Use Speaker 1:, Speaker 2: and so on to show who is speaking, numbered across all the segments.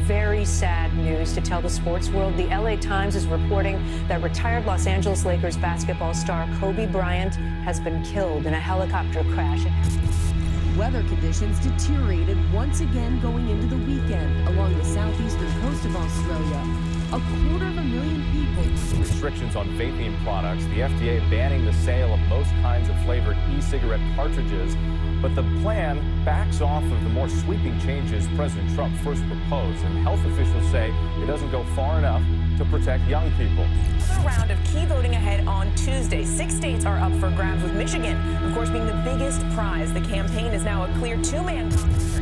Speaker 1: very sad news to tell the sports world. The LA Times is reporting that retired Los Angeles Lakers basketball star Kobe Bryant has been killed in a helicopter crash.
Speaker 2: Weather conditions deteriorated once again going into the weekend along the southeastern coast of Australia. 250,000 people.
Speaker 3: Restrictions on vaping products, the FDA banning the sale of most kinds of flavored e-cigarette cartridges. But the plan backs off of the more sweeping changes President Trump first proposed, and health officials say it doesn't go far enough to protect young people.
Speaker 1: Another round of key voting ahead on Tuesday. 6 states are up for grabs, with Michigan, of course, being the biggest prize. The campaign is now a clear two-man.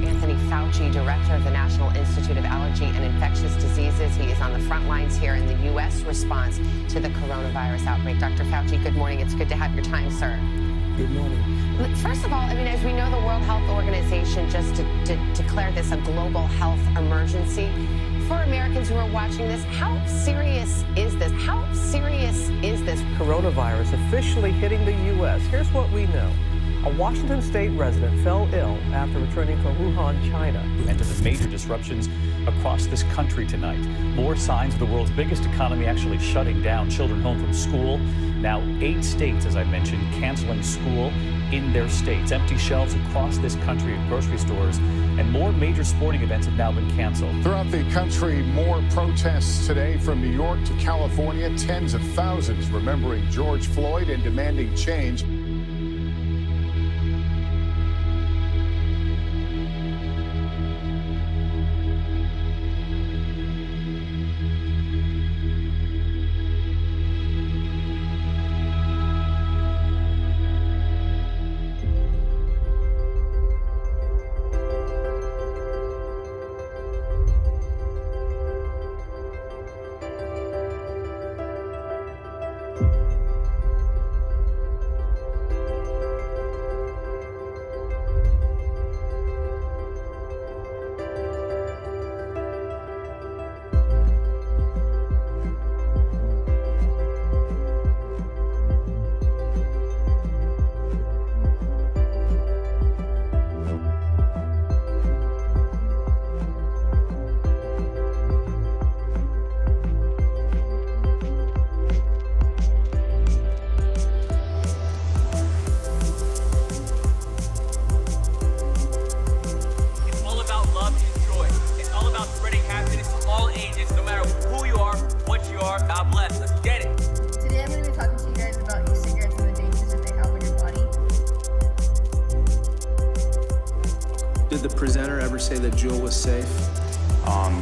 Speaker 4: Anthony Fauci, director of the National Institute of Allergy and Infectious Diseases. He is on the front lines here in the U.S. response to the coronavirus outbreak. Dr. Fauci, good morning. It's good to have your time, sir.
Speaker 5: Good morning.
Speaker 4: First of all, I mean, as we know, the World Health Organization just declared this a global health emergency. For Americans who are watching this, how serious is this? How serious is this?
Speaker 5: Coronavirus officially hitting the U.S. Here's what we know. A Washington state resident fell ill after returning from Wuhan, China.
Speaker 6: And to the major disruptions across this country tonight. More signs of the world's biggest economy actually shutting down. Children home from school. Now 8 states, as I mentioned, canceling school in their states. Empty shelves across this country at grocery stores. And more major sporting events have now been canceled.
Speaker 7: Throughout the country, more protests today from New York to California. Tens of thousands remembering George Floyd and demanding change.
Speaker 8: Did the presenter ever say that Juul was safe?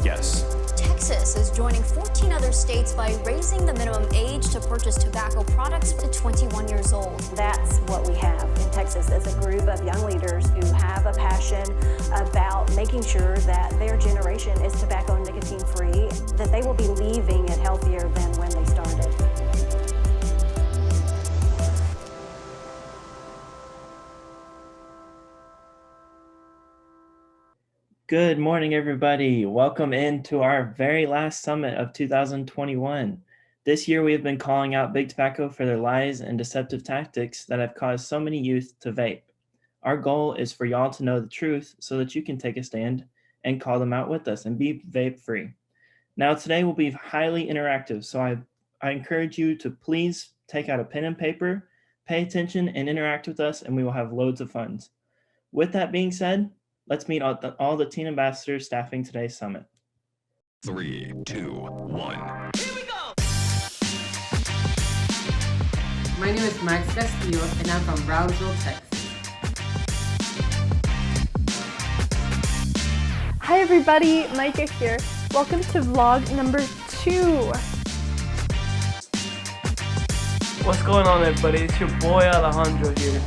Speaker 6: Yes.
Speaker 9: Texas is joining 14 other states by raising the minimum age to purchase tobacco products to 21 years old.
Speaker 10: That's what we have in Texas, as a group of young leaders who have a passion about making sure that their generation is tobacco and nicotine free, that they will be leaving it healthier than when they started.
Speaker 11: Good morning, everybody. Welcome into our very last summit of 2021. This year, we have been calling out big tobacco for their lies and deceptive tactics that have caused so many youth to vape. Our goal is for y'all to know the truth so that you can take a stand and call them out with us and be vape free. Now, today will be highly interactive, so I encourage you to please take out a pen and paper, pay attention, and interact with us, and we will have loads of fun. With that being said, let's meet all the teen ambassadors staffing today's summit.
Speaker 12: 3, 2, 1.
Speaker 13: Here we go! My name is Max Castillo, and I'm from Brownsville, Texas.
Speaker 14: Hi everybody, Micah here. Welcome to vlog number 2.
Speaker 15: What's going on, everybody? It's your boy Alejandro here.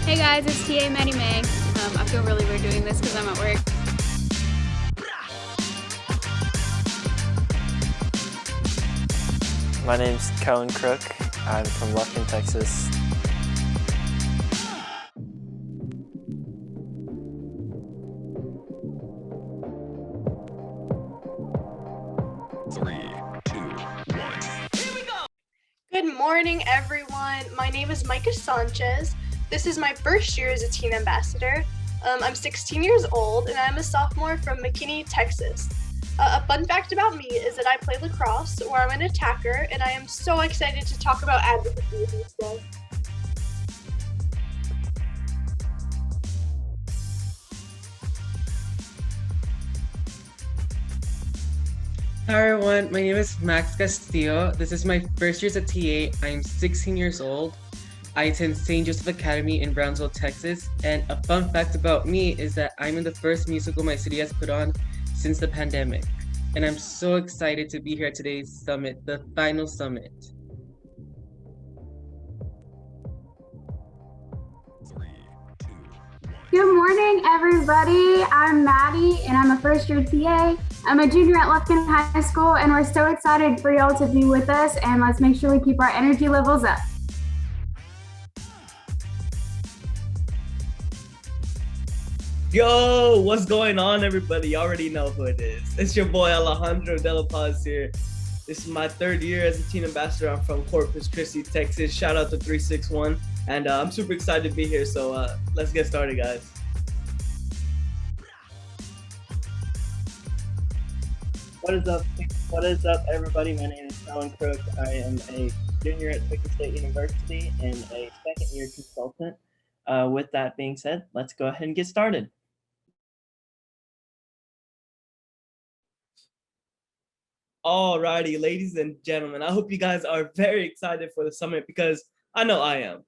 Speaker 16: Hey guys, it's TA Maddie May. I feel really weird doing this because I'm at work.
Speaker 17: My name's Kellen Crook. I'm from Lufkin, Texas.
Speaker 14: Good morning, everyone. My name is Micah Sanchez. This is my first year as a teen ambassador. I'm 16 years old and I'm a sophomore from McKinney, Texas. A fun fact about me is that I play lacrosse, where I'm an attacker, and I am so excited to talk about advocacy with you today.
Speaker 13: Hi everyone, my name is Max Castillo. This is my first year as a TA. I'm 16 years old. I attend St. Joseph Academy in Brownsville, Texas. And a fun fact about me is that I'm in the first musical my city has put on since the pandemic. And I'm so excited to be here at today's summit, the final summit.
Speaker 16: Good morning, everybody. I'm Maddie, and I'm a first-year TA. I'm a junior at Lufkin High School, and we're so excited for y'all to be with us, and let's make sure we keep our energy levels up.
Speaker 15: Yo, what's going on, everybody? You already know who it is. It's your boy Alejandro De La Paz here. This is my third year as a teen ambassador. I'm from Corpus Christi, Texas. Shout out to 361. And I'm super excited to be here. So let's get started, guys.
Speaker 11: What is up? What is up, everybody? My name is Alan Crook. I am a junior at Texas State University and a second-year consultant. With that being said, let's go ahead and get started.
Speaker 15: Alrighty, ladies and gentlemen, I hope you guys are very excited for the summit because I know I am.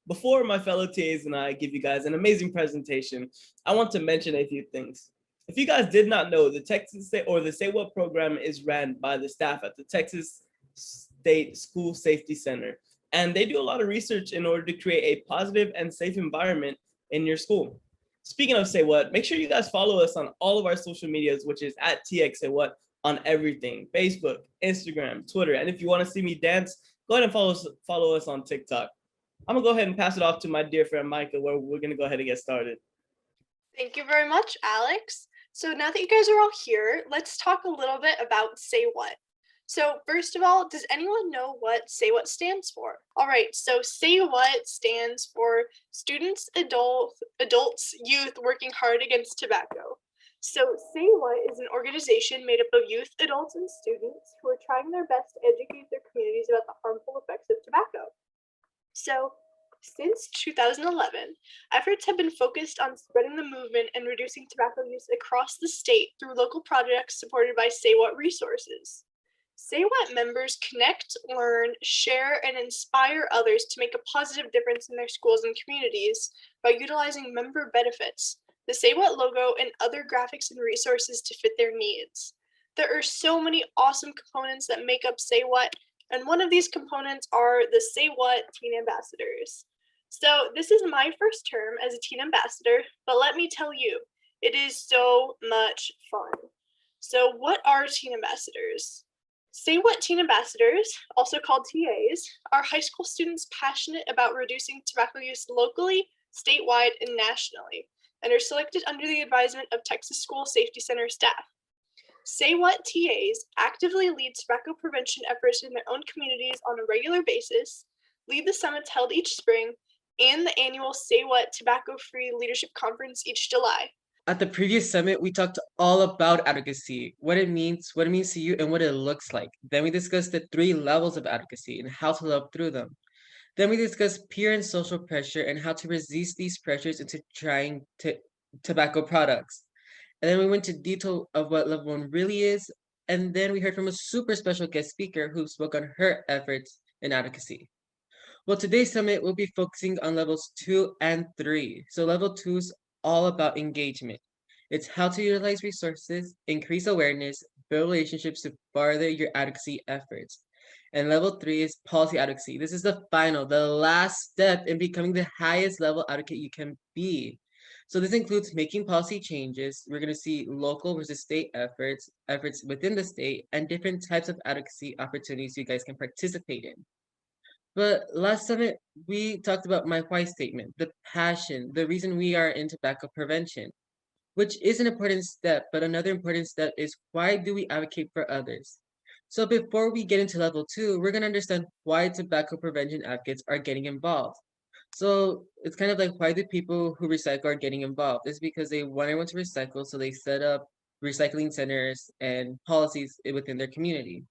Speaker 15: Before my fellow TAs and I give you guys an amazing presentation, I want to mention a few things. If you guys did not know, the Texas State or the Say What program is ran by the staff at the Texas State School Safety Center. And they do a lot of research in order to create a positive and safe environment in your school. Speaking of Say What, make sure you guys follow us on all of our social medias, which is at TX Say What on everything: Facebook, Instagram, Twitter. And if you want to see me dance, go ahead and follow us on TikTok. I'm gonna go ahead and pass it off to my dear friend Micah, where we're gonna go ahead and get started.
Speaker 14: Thank you very much, Alex. So now that you guys are all here, let's talk a little bit about Say What. So first of all, does anyone know what Say What stands for? All right, so Say What stands for Students, Adults, Youth Working Hard Against Tobacco. So Say What is an organization made up of youth, adults, and students who are trying their best to educate their communities about the harmful effects of tobacco. So since 2011, efforts have been focused on spreading the movement and reducing tobacco use across the state through local projects supported by Say What resources. Say What members connect, learn, share, and inspire others to make a positive difference in their schools and communities by utilizing member benefits, the Say What logo, and other graphics and resources to fit their needs. There are so many awesome components that make up Say What, and one of these components are the Say What Teen Ambassadors. So this is my first term as a teen ambassador, but let me tell you, it is so much fun. So what are teen ambassadors? Say What Teen Ambassadors, also called TAs, are high school students passionate about reducing tobacco use locally, statewide, and nationally, and are selected under the advisement of Texas School Safety Center staff. Say What TAs actively lead tobacco prevention efforts in their own communities on a regular basis, lead the summits held each spring, and the annual Say What Tobacco-Free Leadership Conference each July.
Speaker 13: At the previous summit, we talked all about advocacy, what it means to you, and what it looks like. Then we discussed the 3 levels of advocacy and how to live through them. Then we discussed peer and social pressure and how to resist these pressures into trying tobacco products. And then we went to detail of what level 1 really is. And then we heard from a super special guest speaker who spoke on her efforts in advocacy. Well, today's summit will be focusing on levels 2 and 3. So level 2 is all about engagement. It's how to utilize resources, increase awareness, build relationships to further your advocacy efforts. And level 3 is policy advocacy. This is the last step in becoming the highest level advocate you can be. So this includes making policy changes. We're going to see local versus state efforts within the state, and different types of advocacy opportunities you guys can participate in. But last summit, we talked about my why statement, the passion, the reason we are in tobacco prevention, which is an important step, but another important step is why do we advocate for others? So before we get into level 2, we're going to understand why tobacco prevention advocates are getting involved. So it's kind of like, why do people who recycle are getting involved? It's because they want everyone to recycle, so they set up recycling centers and policies within their community.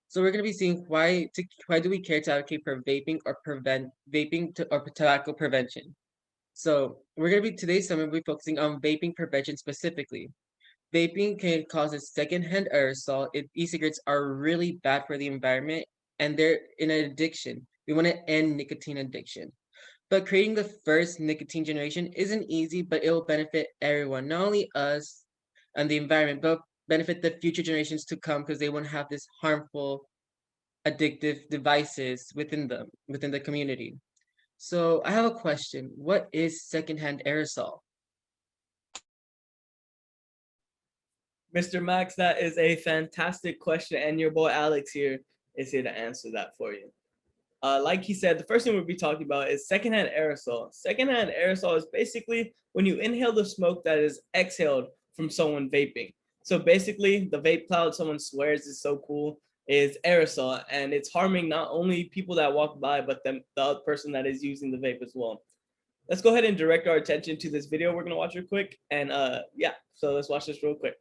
Speaker 13: So we're going to be seeing why do we care to advocate for vaping or prevent or tobacco prevention. So we're going to be today's summit will be focusing on vaping prevention specifically. Vaping can cause a secondhand aerosol. E-cigarettes are really bad for the environment and they're an addiction. We want to end nicotine addiction. But creating the first nicotine generation isn't easy, but it will benefit everyone, not only us and the environment, but benefit the future generations to come because they won't have this harmful, addictive devices within the community. So I have a question. What is secondhand aerosol?
Speaker 15: Mr. Max, that is a fantastic question, and your boy Alex here is here to answer that for you. Like he said, the first thing we'll be talking about is secondhand aerosol. Secondhand aerosol is basically when you inhale the smoke that is exhaled from someone vaping. So basically, the vape cloud someone swears is so cool is aerosol, and it's harming not only people that walk by, but the other person that is using the vape as well. Let's go ahead and direct our attention to this video we're gonna watch real quick, and yeah, so let's watch this real quick.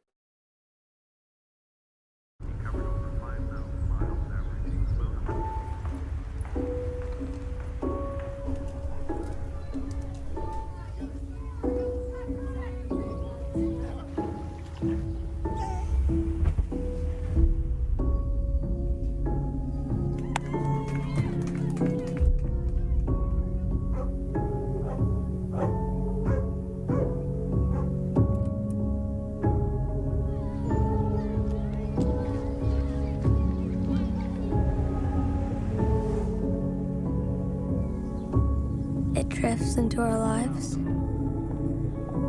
Speaker 18: It drifts into our lives,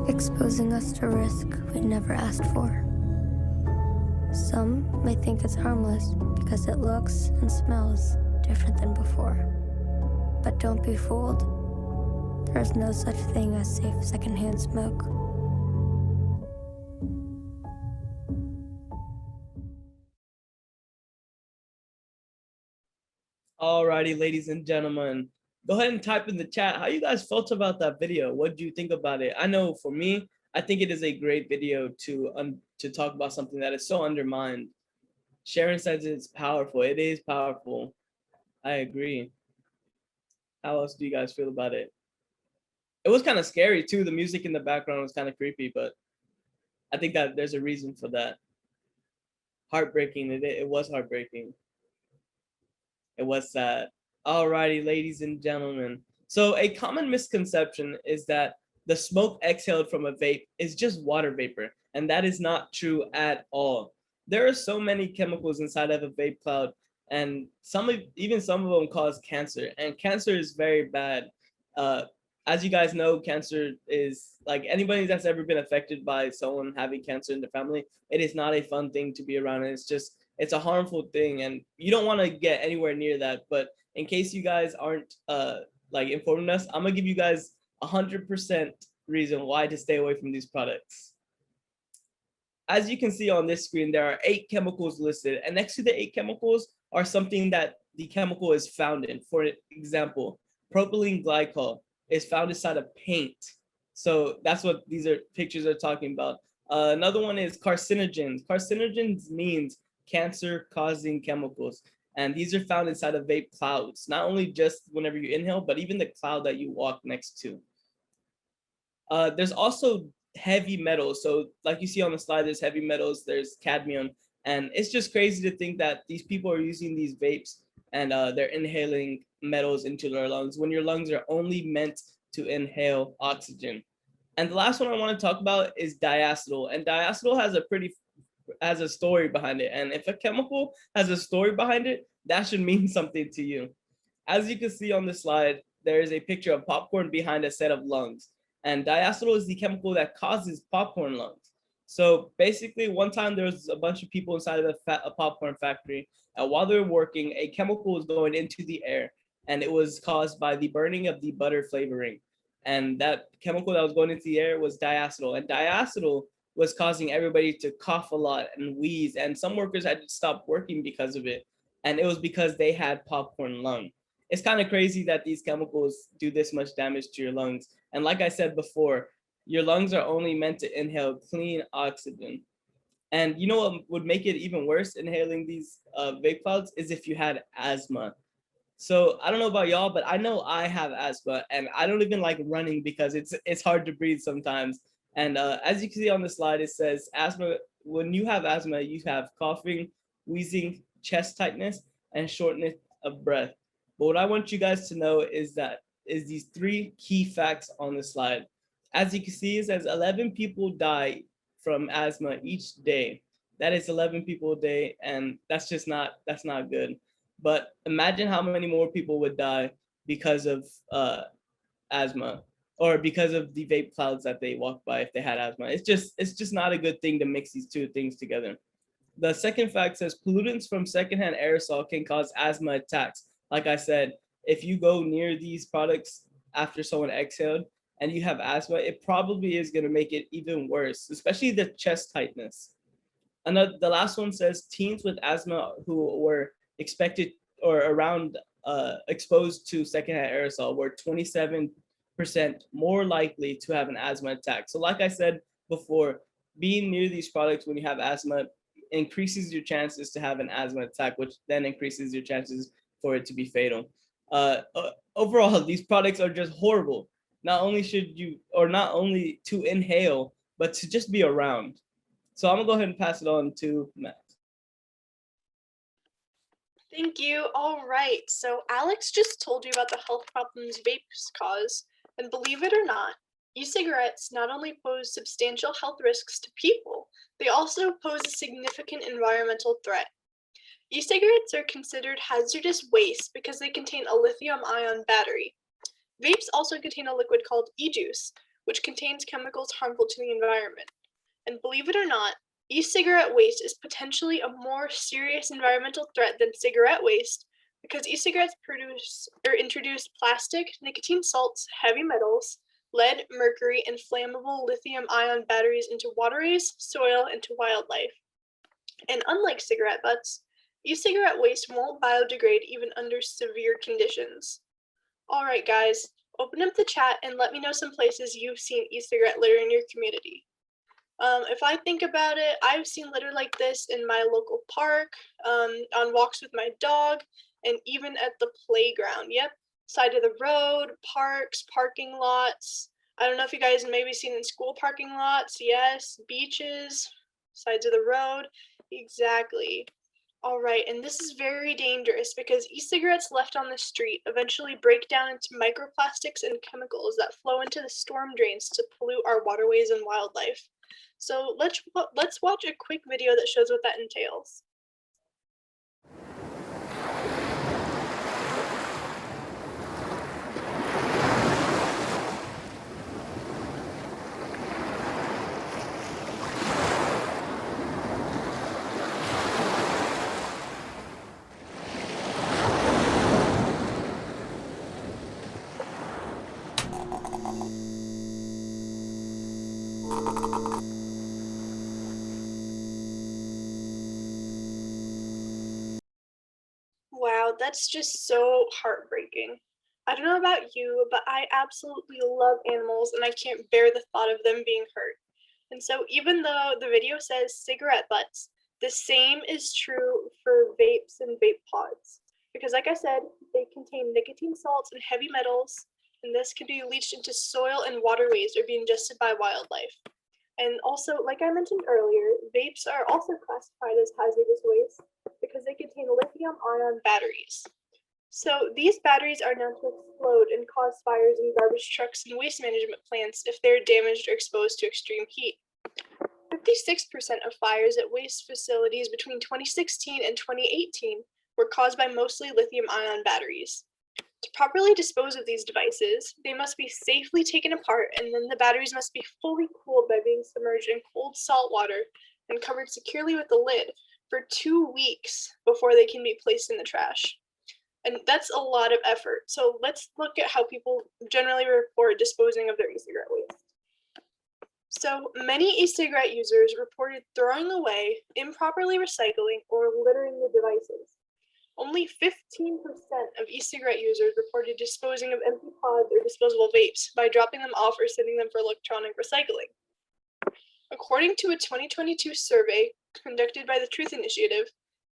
Speaker 18: exposing us to risk we'd never asked for. Some may think it's harmless because it looks and smells different than before. But don't be fooled. There is no such thing as safe secondhand smoke.
Speaker 15: Alrighty, ladies and gentlemen, go ahead and type in the chat how you guys felt about that video. What do you think about it? I know for me, I think it is a great video to talk about something that is so undermined. Sharon says it's powerful. It is powerful. I agree. How else do you guys feel about it? It was kind of scary too. The music in the background was kind of creepy, but I think that there's a reason for that. Heartbreaking. It was heartbreaking. It was sad. Alrighty, ladies and gentlemen. So a common misconception is that the smoke exhaled from a vape is just water vapor, and that is not true at all. There are so many chemicals inside of a vape cloud, and even some of them cause cancer, and cancer is very bad. As you guys know, cancer is like anybody that's ever been affected by someone having cancer in the family. It is not a fun thing to be around, and it's a harmful thing, and you don't want to get anywhere near that. But in case you guys aren't like informing us, I'm gonna give you guys 100% reason why to stay away from these products. As you can see on this screen, there are 8 chemicals listed, and next to the 8 chemicals are something that the chemical is found in. For example, propylene glycol is found inside of paint. So that's what these pictures are talking about. Another one is carcinogens. Carcinogens means cancer-causing chemicals, and these are found inside of vape clouds, not only just whenever you inhale, but even the cloud that you walk next to. There's also heavy metals. So like you see on the slide, there's heavy metals, there's cadmium, and it's just crazy to think that these people are using these vapes and they're inhaling metals into their lungs when your lungs are only meant to inhale oxygen. And the last one I want to talk about is diacetyl, and diacetyl has a story behind it. And if a chemical has a story behind it, that should mean something to you. As you can see on the slide, there is a picture of popcorn behind a set of lungs. And diacetyl is the chemical that causes popcorn lungs. So basically, one time there was a bunch of people inside of a popcorn factory, and while they were working, a chemical was going into the air, and it was caused by the burning of the butter flavoring. And that chemical that was going into the air was diacetyl, and diacetyl was causing everybody to cough a lot and wheeze, and some workers had to stop working because of it. And it was because they had popcorn lung. it's kind of crazy that these chemicals do this much damage to your lungs. And like I said before, your lungs are only meant to inhale clean oxygen. And you know what would make it even worse, inhaling these vape clouds, is if you had asthma. So I don't know about y'all, but I know I have asthma, and I don't even like running because it's hard to breathe sometimes. And as you can see on the slide, it says asthma. When you have asthma, you have coughing, wheezing, chest tightness, and shortness of breath. But what I want you guys to know is these three key facts on the slide. As you can see, it says 11 people die from asthma each day. That is 11 people a day, and that's not good. But imagine how many more people would die because of asthma, or because of the vape clouds that they walk by if they had asthma. It's just not a good thing to mix these two things together. The second fact says pollutants from secondhand aerosol can cause asthma attacks. Like I said, if you go near these products after someone exhaled and you have asthma, it probably is going to make it even worse, especially the chest tightness. The last one says teens with asthma who were expected or around exposed to secondhand aerosol were 27% more likely to have an asthma attack. So like I said before, being near these products when you have asthma increases your chances to have an asthma attack, which then increases your chances for it to be fatal. Overall, these products are just horrible. Not only to inhale, but to just be around. So I'm gonna go ahead and pass it on to Matt.
Speaker 14: Thank you. All right. So Alex just told you about the health problems vapes cause, and believe it or not, e-cigarettes not only pose substantial health risks to people, they also pose a significant environmental threat. E-cigarettes are considered hazardous waste because they contain a lithium-ion battery. Vapes also contain a liquid called e-juice, which contains chemicals harmful to the environment. And believe it or not, e-cigarette waste is potentially a more serious environmental threat than cigarette waste because e-cigarettes introduce plastic, nicotine salts, heavy metals, lead, mercury, and flammable lithium-ion batteries into waterways, soil, and to wildlife. And unlike cigarette butts, e-cigarette waste won't biodegrade even under severe conditions. All right, guys, open up the chat and let me know some places you've seen e-cigarette litter in your community. If I think about it, I've seen litter like this in my local park, on walks with my dog, and even at the playground. Yep, side of the road, parks, parking lots. I don't know if you guys maybe seen in school parking lots. Yes, beaches, sides of the road. Exactly. All right, and this is very dangerous because e-cigarettes left on the street eventually break down into microplastics and chemicals that flow into the storm drains to pollute our waterways and wildlife. So let's watch a quick video that shows what that entails. Wow, that's just so heartbreaking. I don't know about you, but I absolutely love animals and I can't bear the thought of them being hurt. And so even though the video says cigarette butts, the same is true for vapes and vape pods. Because like I said, they contain nicotine salts and heavy metals, and this can be leached into soil and waterways or be ingested by wildlife. And also, like I mentioned earlier, vapes are also classified as hazardous waste because they contain lithium-ion batteries. So these batteries are known to explode and cause fires in garbage trucks and waste management plants if they're damaged or exposed to extreme heat. 56% of fires at waste facilities between 2016 and 2018 were caused by mostly lithium-ion batteries. To properly dispose of these devices, they must be safely taken apart, and then the batteries must be fully cooled by being submerged in cold salt water and covered securely with a lid for 2 weeks before they can be placed in the trash. And that's a lot of effort. So let's look at how people generally report disposing of their e-cigarette waste. So many e-cigarette users reported throwing away, improperly recycling, or littering the devices. Only 15% of e-cigarette users reported disposing of empty pods or disposable vapes by dropping them off or sending them for electronic recycling. According to a 2022 survey conducted by the Truth Initiative,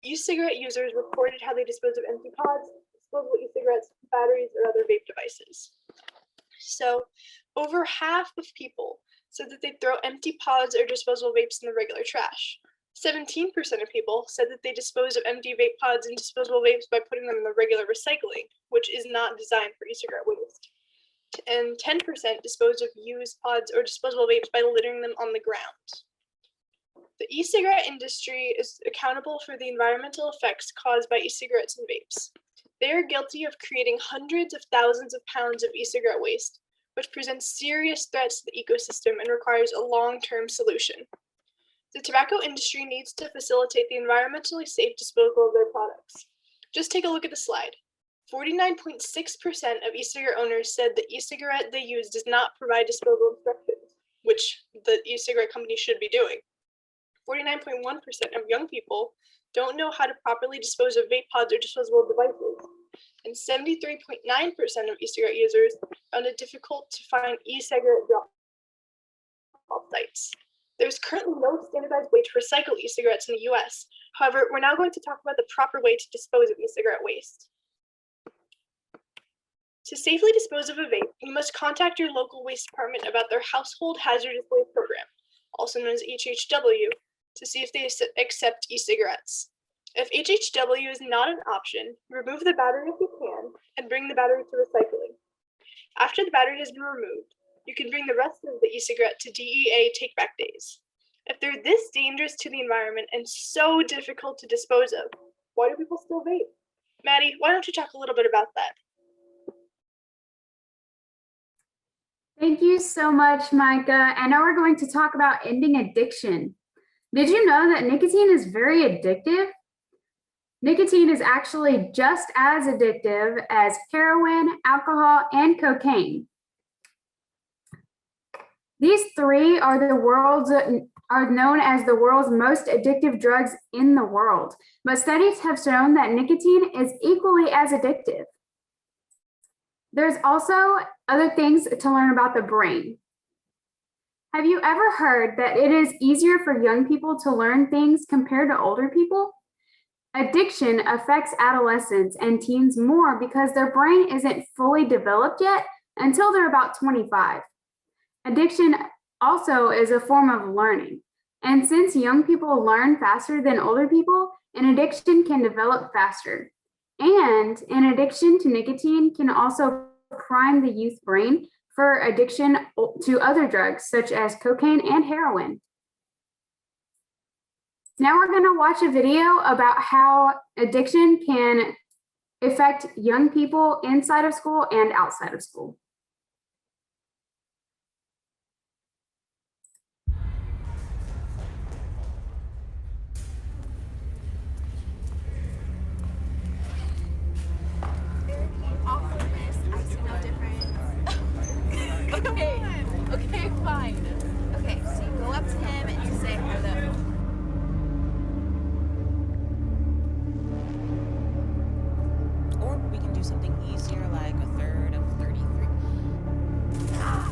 Speaker 14: e-cigarette users reported how they dispose of empty pods, disposable e-cigarettes, batteries, or other vape devices. So, over half of people said that they throw empty pods or disposable vapes in the regular trash. 17% of people said that they dispose of empty vape pods and disposable vapes by putting them in the regular recycling, which is not designed for e-cigarette waste. And 10% dispose of used pods or disposable vapes by littering them on the ground. The e-cigarette industry is accountable for the environmental effects caused by e-cigarettes and vapes. They are guilty of creating hundreds of thousands of pounds of e-cigarette waste, which presents serious threats to the ecosystem and requires a long-term solution. The tobacco industry needs to facilitate the environmentally safe disposal of their products. Just take a look at the slide. 49.6% of e-cigarette owners said the e-cigarette they use does not provide disposal instructions, which the e-cigarette company should be doing. 49.1% of young people don't know how to properly dispose of vape pods or disposable devices. And 73.9% of e-cigarette users found it difficult to find e-cigarette drop-off sites. There's currently no standardized way to recycle e-cigarettes in the US. However, we're now going to talk about the proper way to dispose of e-cigarette waste. To safely dispose of a vape, you must contact your local waste department about their Household Hazardous Waste Program, also known as HHW, to see if they accept e-cigarettes. If HHW is not an option, remove the battery if you can, and bring the battery to recycling. After the battery has been removed, you can bring the rest of the e-cigarette to DEA take-back days. If they're this dangerous to the environment and so difficult to dispose of, why do people still vape? Maddie, why don't you talk a little bit about that?
Speaker 16: Thank you so much, Micah. And now we're going to talk about ending addiction. Did you know that nicotine is very addictive? Nicotine is actually just as addictive as heroin, alcohol, and cocaine. These three are known as the world's most addictive drugs in the world, but studies have shown that nicotine is equally as addictive. There's also other things to learn about the brain. Have you ever heard that it is easier for young people to learn things compared to older people? Addiction affects adolescents and teens more because their brain isn't fully developed yet until they're about 25. Addiction also is a form of learning. And since young people learn faster than older people, an addiction can develop faster. And an addiction to nicotine can also prime the youth brain for addiction to other drugs, such as cocaine and heroin. Now we're going to watch a video about how addiction can affect young people inside of school and outside of school.
Speaker 19: Okay, fine. Okay, so you go up to him and you say hello. Or we can do something easier like a third of 33. Ah!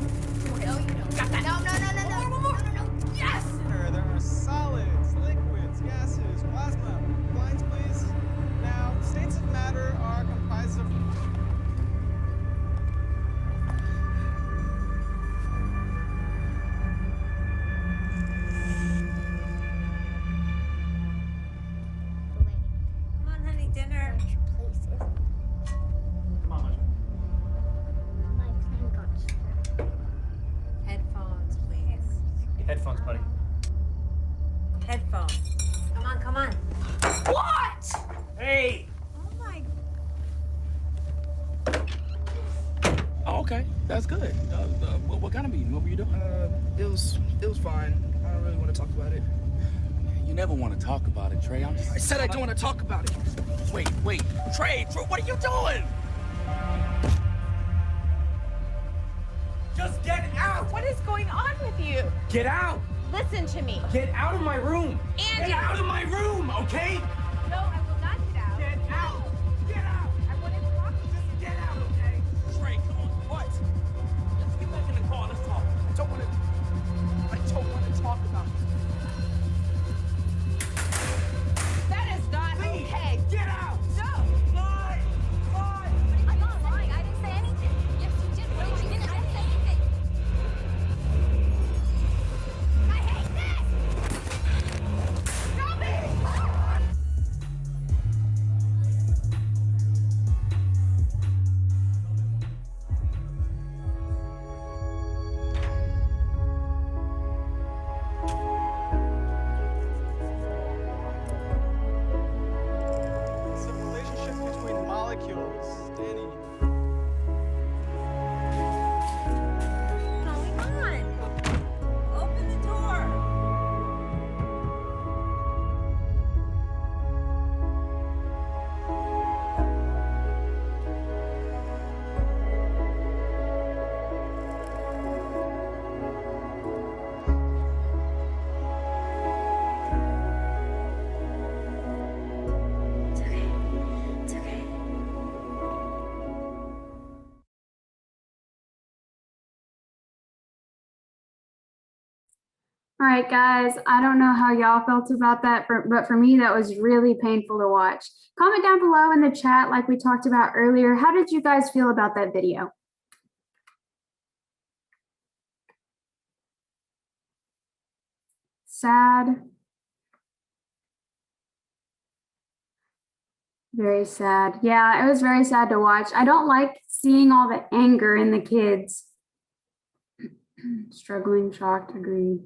Speaker 19: No, you don't. Got that. No. Yes!
Speaker 20: There are solids, liquids, gases, plasma. Blinds, please. Now, states of matter are comprised of...
Speaker 19: Headphones, buddy. Headphones. Come on. What? Hey! Oh my.
Speaker 21: Oh, okay. That's good. What kind of meeting? What were you doing?
Speaker 22: It was fine. I don't really want to talk about it.
Speaker 21: You never want to talk about it, Trey.
Speaker 22: I said I don't want to talk about it.
Speaker 21: Wait. Trey, what are you doing?
Speaker 19: Just get out! What is going on with you?
Speaker 21: Get out!
Speaker 19: Listen to me.
Speaker 21: Get out of my room!
Speaker 19: Andy!
Speaker 21: Get out of my room, okay?
Speaker 19: No, I will not get out.
Speaker 21: Get out!
Speaker 16: All right, guys, I don't know how y'all felt about that, but for me, that was really painful to watch. Comment down below in the chat, like we talked about earlier. How did you guys feel about that video? Sad. Very sad. Yeah, it was very sad to watch. I don't like seeing all the anger in the kids. Struggling, shocked, agreed.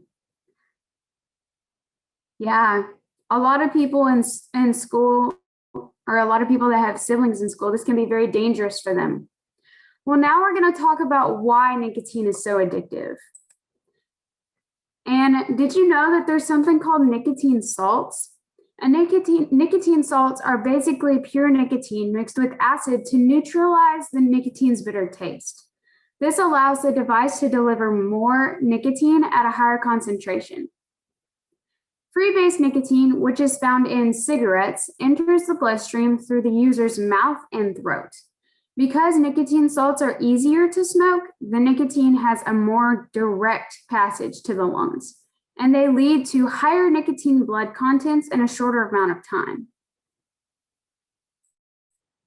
Speaker 16: Yeah, a lot of people in school, or a lot of people that have siblings in school, this can be very dangerous for them. Well, now we're going to talk about why nicotine is so addictive. And did you know that there's something called nicotine salts? And nicotine salts are basically pure nicotine mixed with acid to neutralize the nicotine's bitter taste. This allows the device to deliver more nicotine at a higher concentration. Free-base nicotine, which is found in cigarettes, enters the bloodstream through the user's mouth and throat. Because nicotine salts are easier to smoke, the nicotine has a more direct passage to the lungs, and they lead to higher nicotine blood contents in a shorter amount of time.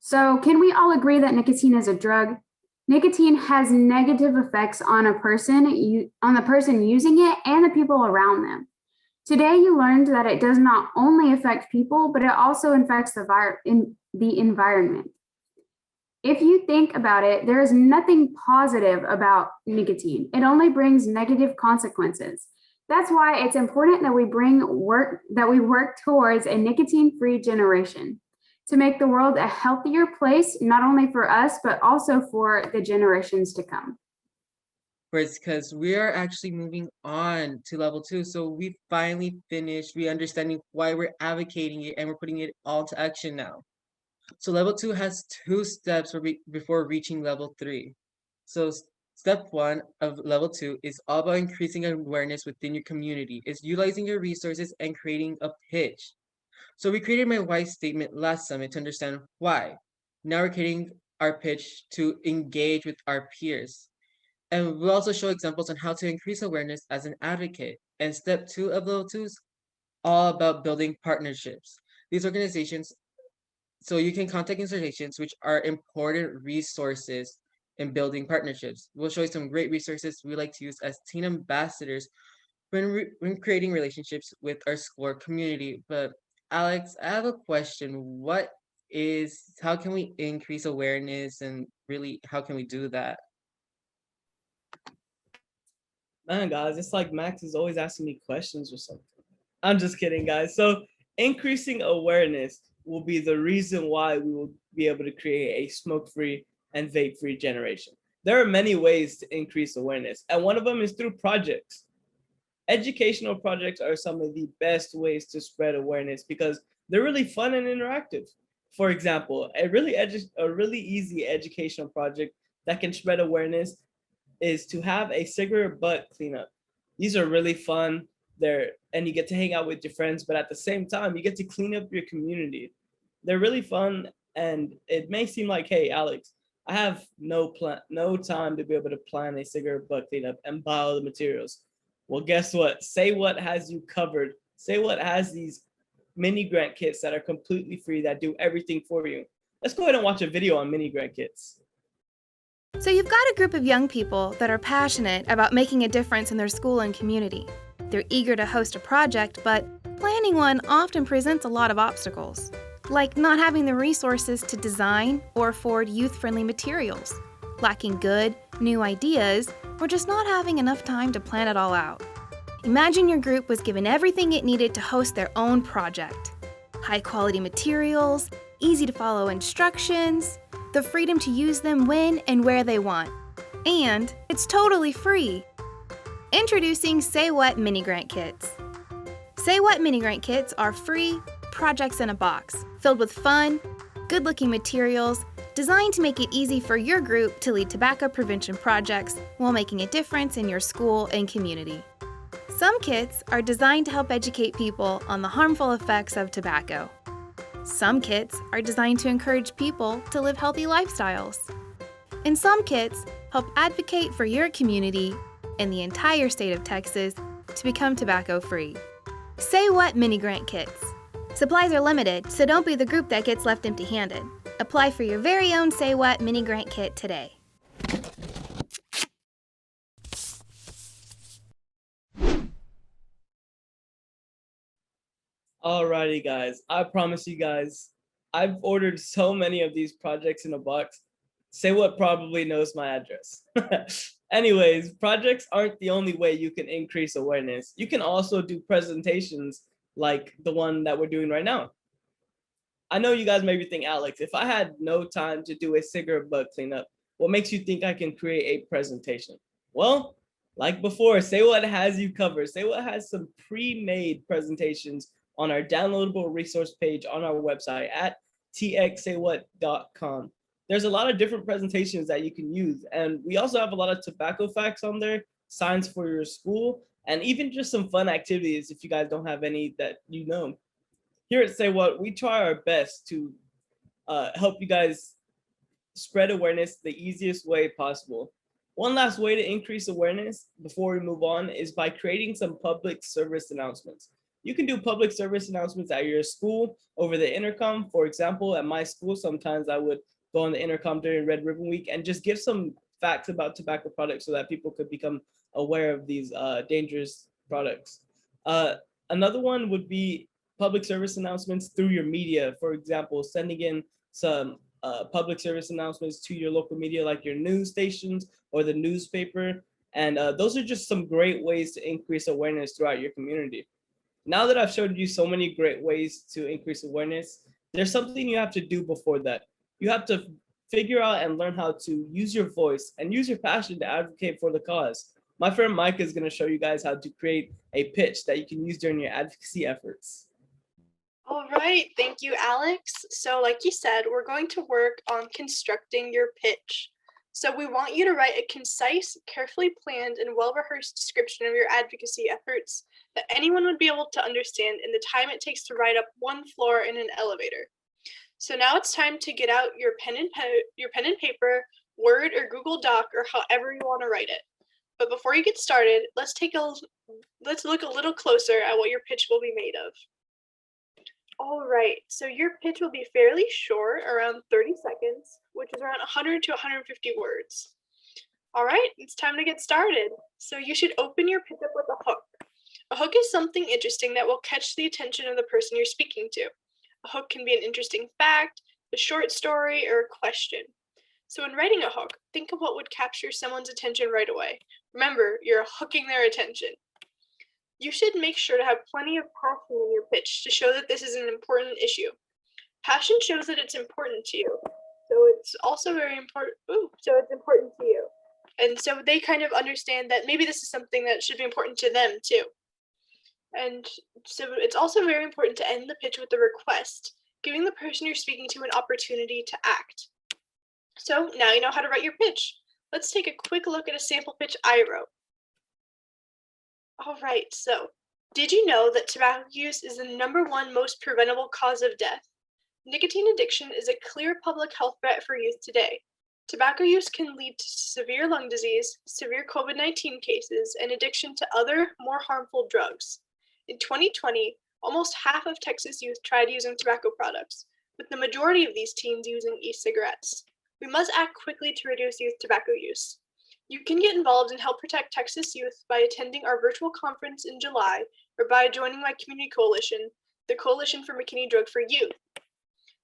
Speaker 16: So, can we all agree that nicotine is a drug? Nicotine has negative effects on the person using it and the people around them. Today, you learned that it does not only affect people, but it also affects the environment. If you think about it, there is nothing positive about nicotine. It only brings negative consequences. That's why it's important that we work towards a nicotine-free generation to make the world a healthier place, not only for us, but also for the generations to come.
Speaker 13: Because we are actually moving on to level 2. So we finally finished re-understanding why we're advocating it, and we're putting it all into action now. So level 2 has 2 steps before reaching level 3. So step 1 of level 2 is all about increasing awareness within your community. It's utilizing your resources and creating a pitch. So we created my why statement last summit to understand why. Now we're creating our pitch to engage with our peers. And we'll also show examples on how to increase awareness as an advocate. And step 2 of level 2 is all about building partnerships. These organizations, so you can contact organizations which are important resources in building partnerships. We'll show you some great resources we like to use as teen ambassadors when creating relationships with our school community. But Alex, I have a question. How can we increase awareness, and really, how can we do that?
Speaker 15: Man, guys, it's like Max is always asking me questions or something. I'm just kidding, guys. So increasing awareness will be the reason why we will be able to create a smoke-free and vape-free generation. There are many ways to increase awareness, and one of them is through projects. Educational projects are some of the best ways to spread awareness because they're really fun and interactive. For example, a really easy educational project that can spread awareness is to have a cigarette butt cleanup. These are really fun. And you get to hang out with your friends, but at the same time, you get to clean up your community. They're really fun, and it may seem like, hey, Alex, I have no time to be able to plan a cigarette butt cleanup and buy all the materials. Well, guess what? Say What has you covered. Say What has these mini grant kits that are completely free that do everything for you. Let's go ahead and watch a video on mini grant kits.
Speaker 2: So you've got a group of young people that are passionate about making a difference in their school and community. They're eager to host a project, but planning one often presents a lot of obstacles, like not having the resources to design or afford youth-friendly materials, lacking good, new ideas, or just not having enough time to plan it all out. Imagine your group was given everything it needed to host their own project. High-quality materials, easy-to-follow instructions, the freedom to use them when and where they want. And it's totally free. Introducing Say What Mini Grant Kits. Say What Mini Grant Kits are free projects in a box, filled with fun, good-looking materials, designed to make it easy for your group to lead tobacco prevention projects while making a difference in your school and community. Some kits are designed to help educate people on the harmful effects of tobacco. Some kits are designed to encourage people to live healthy lifestyles. And some kits help advocate for your community and the entire state of Texas to become tobacco free. Say What mini grant kits. Supplies are limited, so don't be the group that gets left empty-handed. Apply for your very own Say What mini grant kit today.
Speaker 15: Alrighty, guys. I promise you guys, I've ordered so many of these projects in a box. Say What probably knows my address. Anyways, projects aren't the only way you can increase awareness. You can also do presentations like the one that we're doing right now. I know you guys may be thinking, Alex, if I had no time to do a cigarette butt cleanup, what makes you think I can create a presentation? Well, like before, Say What has you covered. Say What has some pre-made presentations on our downloadable resource page on our website at txsaywhat.com. There's a lot of different presentations that you can use. And we also have a lot of tobacco facts on there, signs for your school, and even just some fun activities if you guys don't have any that you know. Here at Say What, we try our best to help you guys spread awareness the easiest way possible. One last way to increase awareness before we move on is by creating some public service announcements. You can do public service announcements at your school over the intercom. For example, at my school, sometimes I would go on the intercom during Red Ribbon Week and just give some facts about tobacco products so that people could become aware of these dangerous products. Another one would be public service announcements through your media. For example, sending in some public service announcements to your local media, like your news stations or the newspaper. And those are just some great ways to increase awareness throughout your community. Now that I've showed you so many great ways to increase awareness, there's something you have to do before that. You have to figure out and learn how to use your voice and use your passion to advocate for the cause. My friend Micah is going to show you guys how to create a pitch that you can use during your advocacy efforts.
Speaker 14: All right, thank you, Alex. So like you said, we're going to work on constructing your pitch. So we want you to write a concise, carefully planned, and well-rehearsed description of your advocacy efforts that anyone would be able to understand in the time it takes to write up one floor in an elevator. So now it's time to get out your pen and paper, Word or Google Doc, or however you want to write it. But before you get started, let's look a little closer at what your pitch will be made of. All right, so your pitch will be fairly short, around 30 seconds, which is around 100 to 150 words. All right, it's time to get started. So you should open your pitch up with a hook. A hook is something interesting that will catch the attention of the person you're speaking to. A hook can be an interesting fact, a short story, or a question. So when writing a hook, think of what would capture someone's attention right away. Remember, you're hooking their attention. You should make sure to have plenty of passion in your pitch to show that this is an important issue. Passion shows that it's important to you. So it's also very important. So it's important to you. And so they kind of understand that maybe this is something that should be important to them too. And so it's also very important to end the pitch with a request, giving the person you're speaking to an opportunity to act. So now you know how to write your pitch. Let's take a quick look at a sample pitch I wrote. All right, so did you know that tobacco use is the #1 most preventable cause of death? Nicotine addiction is a clear public health threat for youth today. Tobacco use can lead to severe lung disease, severe COVID-19 cases, and addiction to other, more harmful drugs. In 2020, almost half of Texas youth tried using tobacco products, with the majority of these teens using e-cigarettes. We must act quickly to reduce youth tobacco use. You can get involved and help protect Texas youth by attending our virtual conference in July or by joining my community coalition, the Coalition for McKinney-Drug-Free Youth.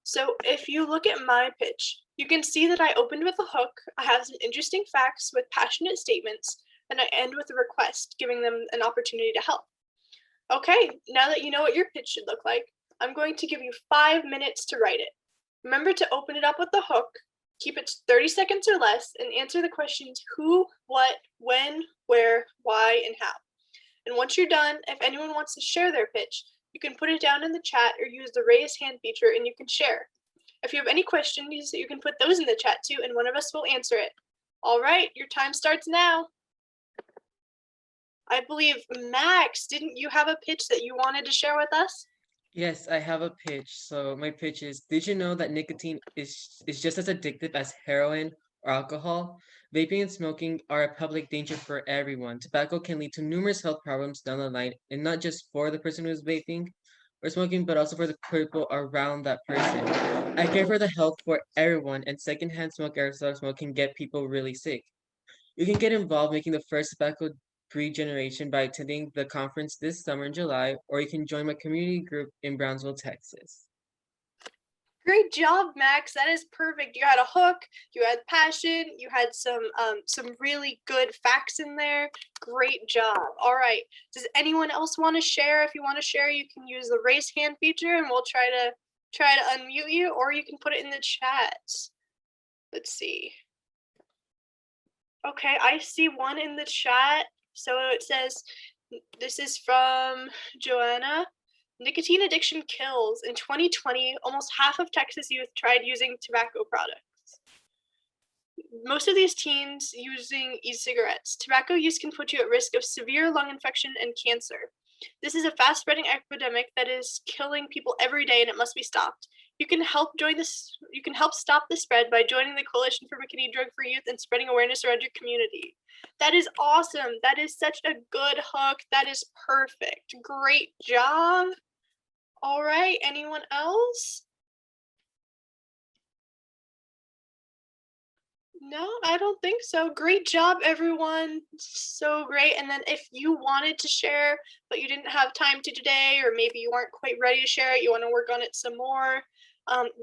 Speaker 14: So if you look at my pitch, you can see that I opened with a hook, I have some interesting facts with passionate statements, and I end with a request, giving them an opportunity to help. Okay, now that you know what your pitch should look like, I'm going to give you 5 minutes to write it. Remember to open it up with the hook, keep it 30 seconds or less, and answer the questions who, what, when, where, why, and how. And once you're done, if anyone wants to share their pitch, you can put it down in the chat or use the raise hand feature and you can share. If you have any questions, you can put those in the chat too, and one of us will answer it. All right, your time starts now. I believe, Max, didn't you have a pitch that you wanted to share with us?
Speaker 13: Yes, I have a pitch. So my pitch is, did you know that nicotine is just as addictive as heroin or alcohol? Vaping and smoking are a public danger for everyone. Tobacco can lead to numerous health problems down the line, and not just for the person who's vaping or smoking, but also for the people around that person. I care for the health for everyone, and secondhand aerosol smoke can get people really sick. You can get involved making the first tobacco-free generation by attending the conference this summer in July, or you can join my community group in Brownsville, Texas.
Speaker 14: Great job, Max. That is perfect. You had a hook, you had passion, you had some really good facts in there. Great job. All right. Does anyone else want to share? If you want to share, you can use the raise hand feature and we'll try to unmute you, or you can put it in the chat. Let's see. Okay, I see one in the chat. So it says, this is from Joanna. Nicotine addiction kills. In 2020, almost half of Texas youth tried using tobacco products. Most of these teens using e-cigarettes. Tobacco use can put you at risk of severe lung infection and cancer. This is a fast-spreading epidemic that is killing people every day, and it must be stopped. You can help stop the spread by joining the Coalition for McKinney Drug-Free Youth and spreading awareness around your community. That is awesome. That is such a good hook. That is perfect. Great job. All right, anyone else? No, I don't think so. Great job, everyone. So great. And then if you wanted to share, but you didn't have time to today, or maybe you weren't quite ready to share it, you want to work on it some more,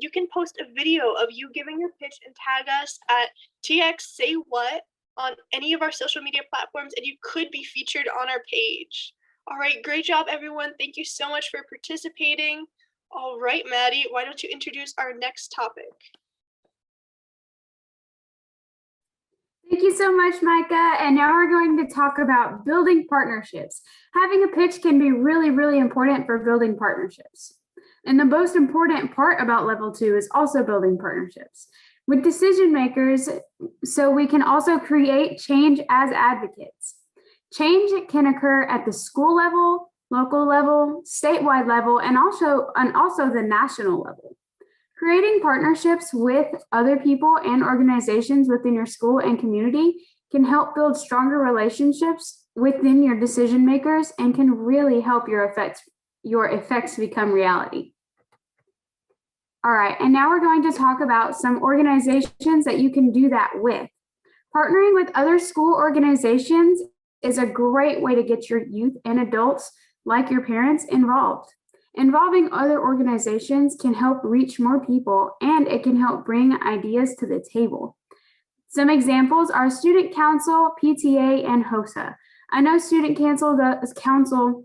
Speaker 14: you can post a video of you giving your pitch and tag us at TXSayWhat on any of our social media platforms, and you could be featured on our page. All right, great job, everyone. Thank you so much for participating. All right, Maddie, why don't you introduce our next topic?
Speaker 16: Thank you so much, Micah. And now we're going to talk about building partnerships. Having a pitch can be really, really important for building partnerships. And the most important part about level 2 is also building partnerships with decision makers, so we can also create change as advocates. Change can occur at the school level, local level, statewide level, and also the national level. Creating partnerships with other people and organizations within your school and community can help build stronger relationships within your decision makers and can really help your effects become reality. All right, and now we're going to talk about some organizations that you can do that with. Partnering with other school organizations is a great way to get your youth and adults, like your parents, involved. Involving other organizations can help reach more people, and it can help bring ideas to the table. Some examples are Student Council, PTA, and HOSA. I know Student Council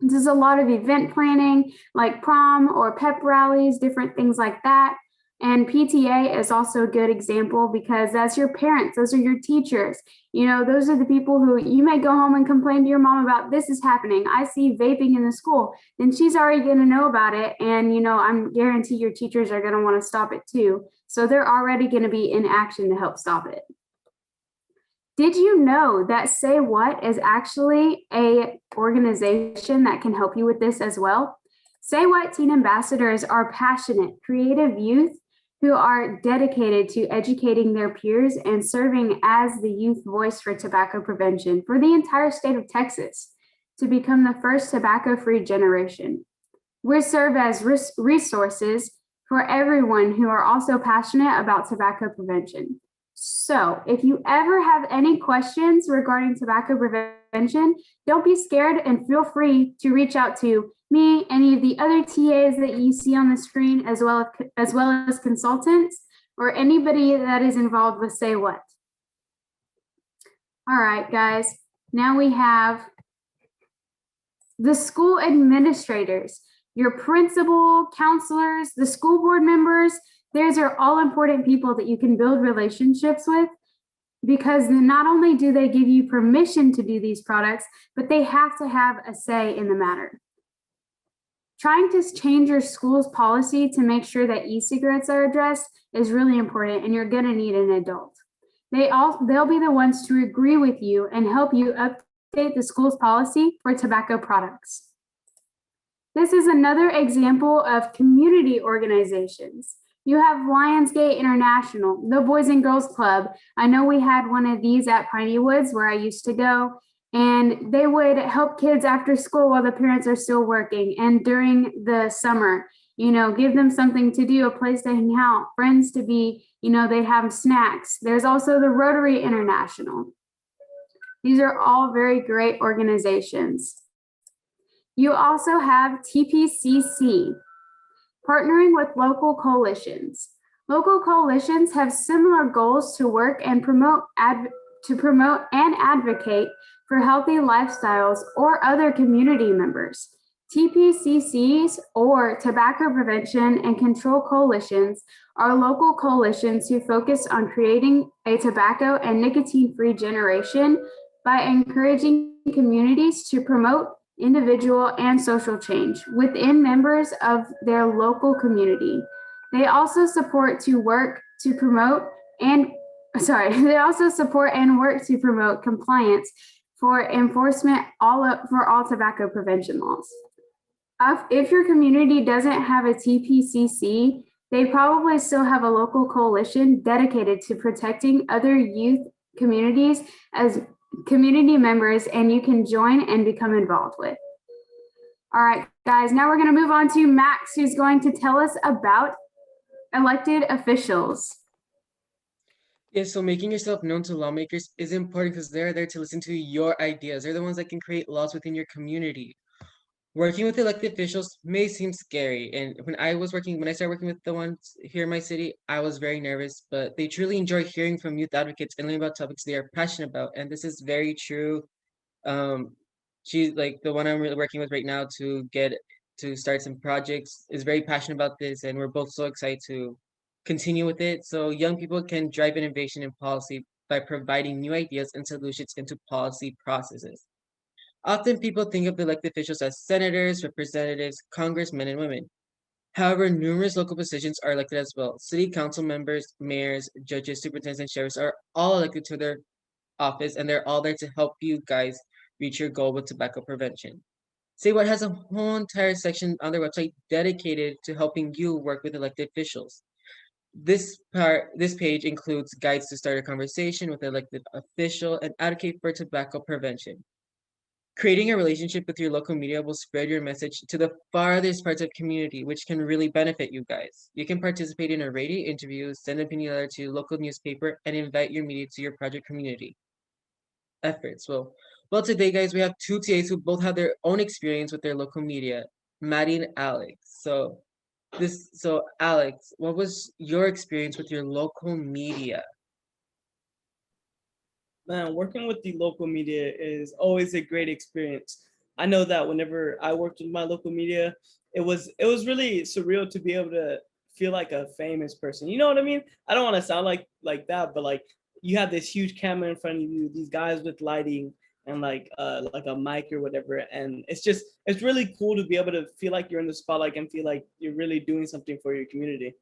Speaker 16: does a lot of event planning, like prom or pep rallies, different things like that. And PTA is also a good example because that's your parents, those are your teachers. You know, those are the people who you may go home and complain to your mom about, this is happening. I see vaping in the school. Then she's already going to know about it. And, you know, I'm guarantee your teachers are going to want to stop it too. So they're already going to be in action to help stop it. Did you know that Say What is actually an organization that can help you with this as well? Say What Teen Ambassadors are passionate, creative youth who are dedicated to educating their peers and serving as the youth voice for tobacco prevention for the entire state of Texas to become the first tobacco-free generation. We serve as resources for everyone who are also passionate about tobacco prevention. So if you ever have any questions regarding tobacco prevention, don't be scared and feel free to reach out to me, any of the other TAs that you see on the screen, as well as consultants or anybody that is involved with Say What. All right, guys, now we have the school administrators, your principal, counselors, the school board members. Those are all important people that you can build relationships with, because not only do they give you permission to do these products, but they have to have a say in the matter. Trying to change your school's policy to make sure that e-cigarettes are addressed is really important, and you're going to need an adult. They'll be the ones to agree with you and help you update the school's policy for tobacco products. This is another example of community organizations. You have Lionsgate International, the Boys and Girls Club. I know we had one of these at Piney Woods where I used to go, and they would help kids after school while the parents are still working and during the summer, give them something to do, a place to hang out, friends to be, they'd have snacks. There's also the Rotary International. These are all very great organizations. You also have TPCC, partnering with local coalitions. Local coalitions have similar goals to work and promote and advocate for healthy lifestyles or other community members. TPCCs, or Tobacco Prevention and Control Coalitions, are local coalitions who focus on creating a tobacco and nicotine-free generation by encouraging communities to promote individual and social change within members of their local community. They also support and work to promote compliance for enforcement for all tobacco prevention laws. If your community doesn't have a TPCC, they probably still have a local coalition dedicated to protecting other youth communities as community members, and you can join and become involved with. All right, guys, now we're going to move on to Max, who's going to tell us about elected officials.
Speaker 13: Yeah, so making yourself known to lawmakers is important because they're there to listen to your ideas. They're the ones that can create laws within your community. Working with elected officials may seem scary, and when I started working with the ones here in my city, I was very nervous, but they truly enjoy hearing from youth advocates and learning about topics they are passionate about, and this is very true. She's like the one I'm really working with right now to start some projects is very passionate about this, and we're both so excited to continue with it. So young people can drive innovation in policy by providing new ideas and solutions into policy processes. Often people think of the elected officials as senators, representatives, congressmen, and women. However, numerous local positions are elected as well. City council members, mayors, judges, superintendents, and sheriffs are all elected to their office, and they're all there to help you guys reach your goal with tobacco prevention. Say What has a whole entire section on their website dedicated to helping you work with elected officials. This page includes guides to start a conversation with an elected official and advocate for tobacco prevention. Creating a relationship with your local media will spread your message to the farthest parts of the community, which can really benefit you guys. You can participate in a radio interview, send an opinion letter to your local newspaper, and invite your media to your project community efforts. Well, today, guys, we have two TAs who both have their own experience with their local media, Maddie and Alex. So Alex, what was your experience with your local media?
Speaker 15: Man, working with the local media is always a great experience. I know that whenever I worked with my local media, it was really surreal to be able to feel like a famous person. You know what I mean? I don't want to sound like that, but like you have this huge camera in front of you, these guys with lighting and like a mic or whatever, and it's really cool to be able to feel like you're in the spotlight and feel like you're really doing something for your community.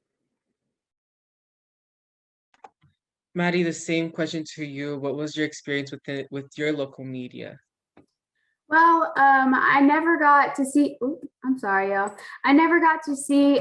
Speaker 13: Maddie, the same question to you. What was your experience with your local media?
Speaker 16: Well, I never got to see. I'm sorry, y'all. I never got to see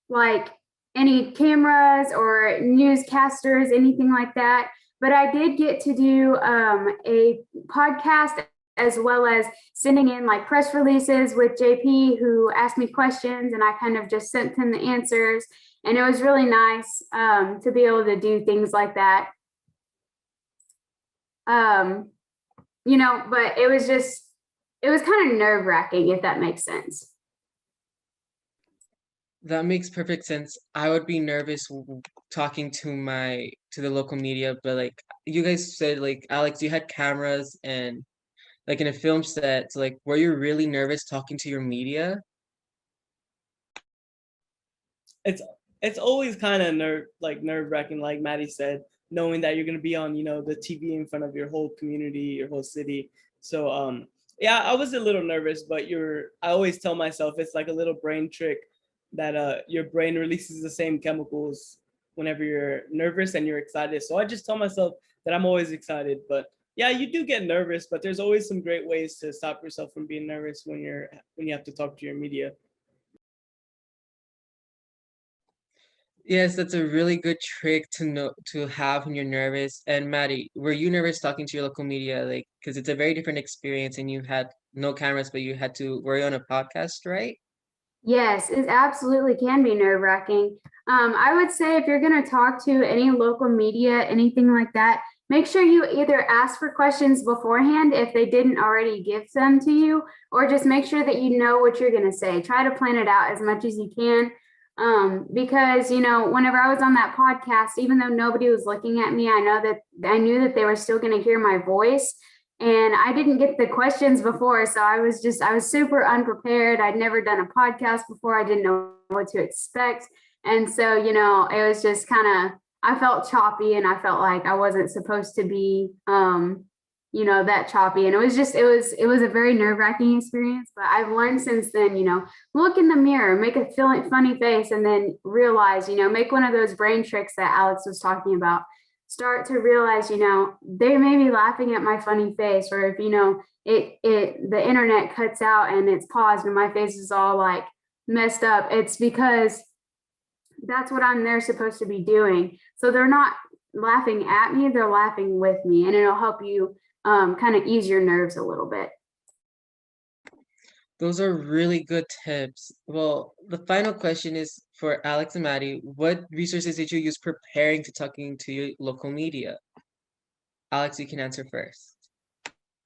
Speaker 16: like any cameras or newscasters, anything like that. But I did get to do a podcast as well as sending in like press releases with JP, who asked me questions, and I kind of just sent him the answers. And it was really nice to be able to do things like that. But it was kind of nerve-wracking, if that makes sense.
Speaker 13: That makes perfect sense. I would be nervous talking to the local media, but like you guys said, like Alex, you had cameras and like in a film set. So like, were you really nervous talking to your media?
Speaker 15: It's always kind of nerve-wracking, like Maddie said, knowing that you're gonna be on the TV in front of your whole community, your whole city. So yeah, I was a little nervous, but I always tell myself it's like a little brain trick that your brain releases the same chemicals whenever you're nervous and you're excited. So I just tell myself that I'm always excited. But yeah, you do get nervous, but there's always some great ways to stop yourself from being nervous when you have to talk to your media.
Speaker 13: Yes, that's a really good trick to know to have when you're nervous. And Maddie, were you nervous talking to your local media? Like, because it's a very different experience and you had no cameras, but you had to worry on a podcast, right?
Speaker 16: Yes, it absolutely can be nerve-wracking. I would say if you're going to talk to any local media, anything like that, make sure you either ask for questions beforehand if they didn't already give them to you, or just make sure that you know what you're going to say. Try to plan it out as much as you can. Because, whenever I was on that podcast, even though nobody was looking at me, I knew that they were still going to hear my voice. And I didn't get the questions before, so I was super unprepared. I'd never done a podcast before. I didn't know what to expect. And so, it was just I felt choppy, and I felt like I wasn't supposed to be, that choppy. And it was a very nerve-wracking experience, but I've learned since then, look in the mirror, make a funny face, and then realize, make one of those brain tricks that Alex was talking about. Start to realize, they may be laughing at my funny face, or if, the internet cuts out and it's paused and my face is all like messed up, it's because that's what they're supposed to be doing. So they're not laughing at me, they're laughing with me, and it'll help you kind of ease your nerves a little bit.
Speaker 13: Those are really good tips. Well, the final question is for Alex and Maddie. What resources did you use preparing to talking to your local media? Alex, you can answer first.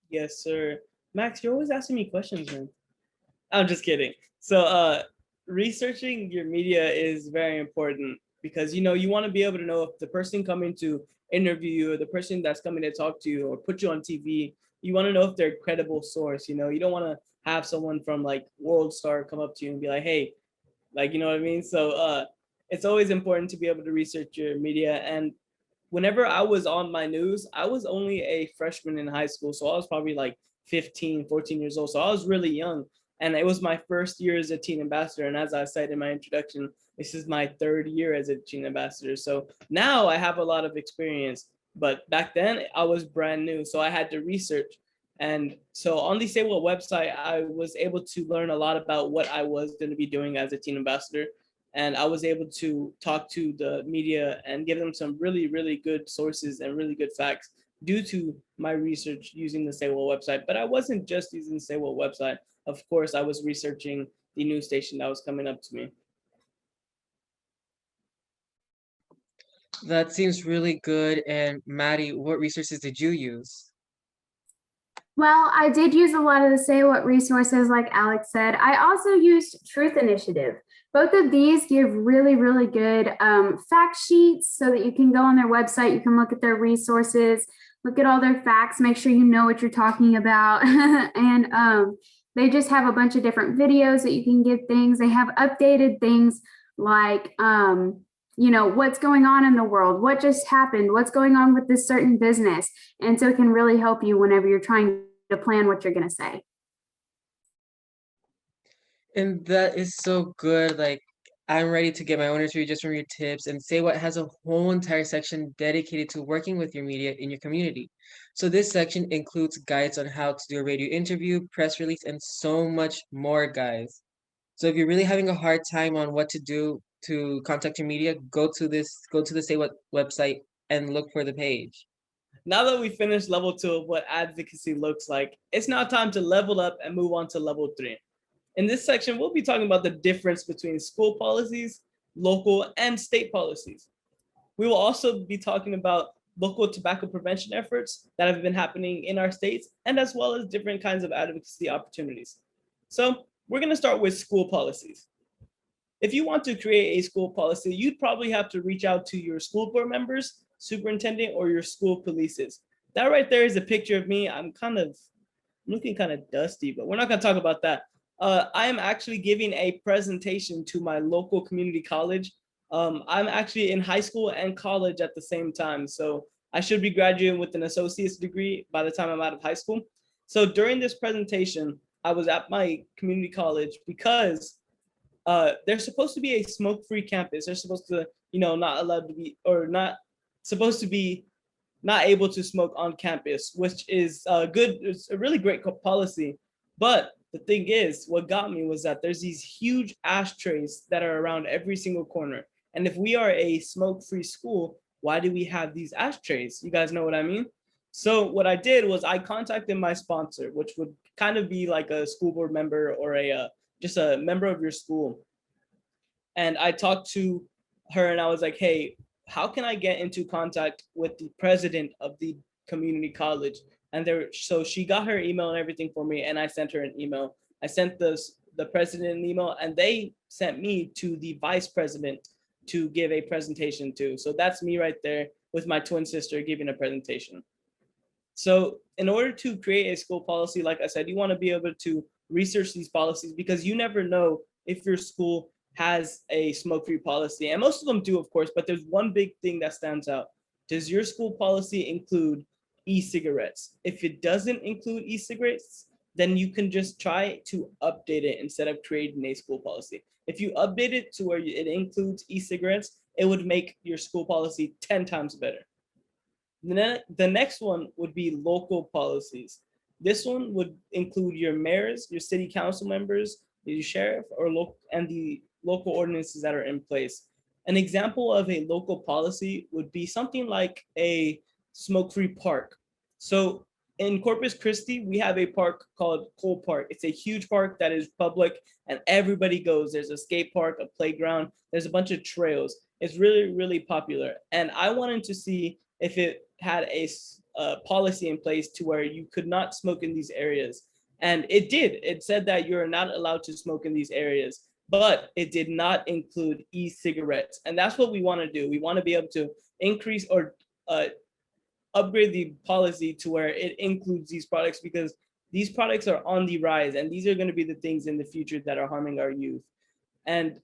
Speaker 15: Yes, sir. Max, you're always asking me questions, man. I'm just kidding. So, researching your media is very important because, you want to be able to know if the person coming to interview you or the person that's coming to talk to you or put you on TV, you want to know if they're a credible source. You don't want to have someone from like World Star come up to you and be like, hey, like, you know what I mean? So, it's always important to be able to research your media. And whenever I was on my news, I was only a freshman in high school. So I was probably like 15, 14 years old. So I was really young. And it was my first year as a teen ambassador. And as I said in my introduction, this is my third year as a teen ambassador. So now I have a lot of experience. But back then I was brand new. So I had to research. And so on the Say What website, I was able to learn a lot about what I was going to be doing as a teen ambassador. And I was able to talk to the media and give them some really, really good sources and really good facts due to my research using the Say What website. But I wasn't just using the Say What website. Of course, I was researching the news station that was coming up to me.
Speaker 13: That seems really good. And Maddie, what resources did you use?
Speaker 16: Well, I did use a lot of the Say What resources, like Alex said. I also used Truth Initiative. Both of these give really, really good fact sheets so that you can go on their website, you can look at their resources, look at all their facts, make sure you know what you're talking about. And they just have a bunch of different videos that you can get things. They have updated things like, what's going on in the world, what just happened, what's going on with this certain business. And so it can really help you whenever you're trying to plan what you're going to say.
Speaker 13: And that is so good. Like, I'm ready to get my own interview just from your tips. And Say What has a whole entire section dedicated to working with your media in your community. So this section includes guides on how to do a radio interview, press release, and so much more, guys. So if you're really having a hard time on what to do to contact your media, go to the Say What website and look for the page.
Speaker 15: Now that we finished level 2 of what advocacy looks like, it's now time to level up and move on to level 3. In this section, we'll be talking about the difference between school policies, local, and state policies. We will also be talking about local tobacco prevention efforts that have been happening in our states, and as well as different kinds of advocacy opportunities. So we're going to start with school policies. If you want to create a school policy, you'd probably have to reach out to your school board members, superintendent, or your school polices. That right there is a picture of me. I'm looking kind of dusty, but we're not going to talk about that. I am actually giving a presentation to my local community college. I'm actually in high school and college at the same time. So I should be graduating with an associate's degree by the time I'm out of high school. So during this presentation, I was at my community college because there's supposed to be a smoke-free campus. They're supposed to, not allowed to be, or not supposed to be not able to smoke on campus, which is good. It's a really great policy. But the thing is, what got me was that there's these huge ashtrays that are around every single corner. And if we are a smoke-free school, why do we have these ashtrays? You guys know what I mean? So what I did was I contacted my sponsor, which would kind of be like a school board member or a just a member of your school. And I talked to her and I was like, hey, how can I get into contact with the president of the community college? And so she got her email and everything for me, and I sent her an email. I sent the president an email, and they sent me to the vice president to give a presentation to. So that's me right there with my twin sister giving a presentation. So in order to create a school policy, like I said, you want to be able to research these policies because you never know if your school has a smoke-free policy. And most of them do, of course, but there's one big thing that stands out. Does your school policy include e-cigarettes? If it doesn't include e-cigarettes, then you can just try to update it instead of creating a school policy. If you update it to where it includes e-cigarettes, it would make your school policy 10 times better. The next one would be local policies. This one would include your mayors, your city council members, your sheriff, and the local ordinances that are in place. An example of a local policy would be something like a smoke-free park. So in Corpus Christi, we have a park called Cole Park. It's a huge park that is public and everybody goes. There's a skate park, a playground, there's a bunch of trails. It's really, really popular. And I wanted to see if it had a policy in place to where you could not smoke in these areas. And it did. It said that you're not allowed to smoke in these areas, but it did not include e-cigarettes. And that's what we want to do. We want to be able to increase or upgrade the policy to where it includes these products, because these products are on the rise and these are going to be the things in the future that are harming our youth. And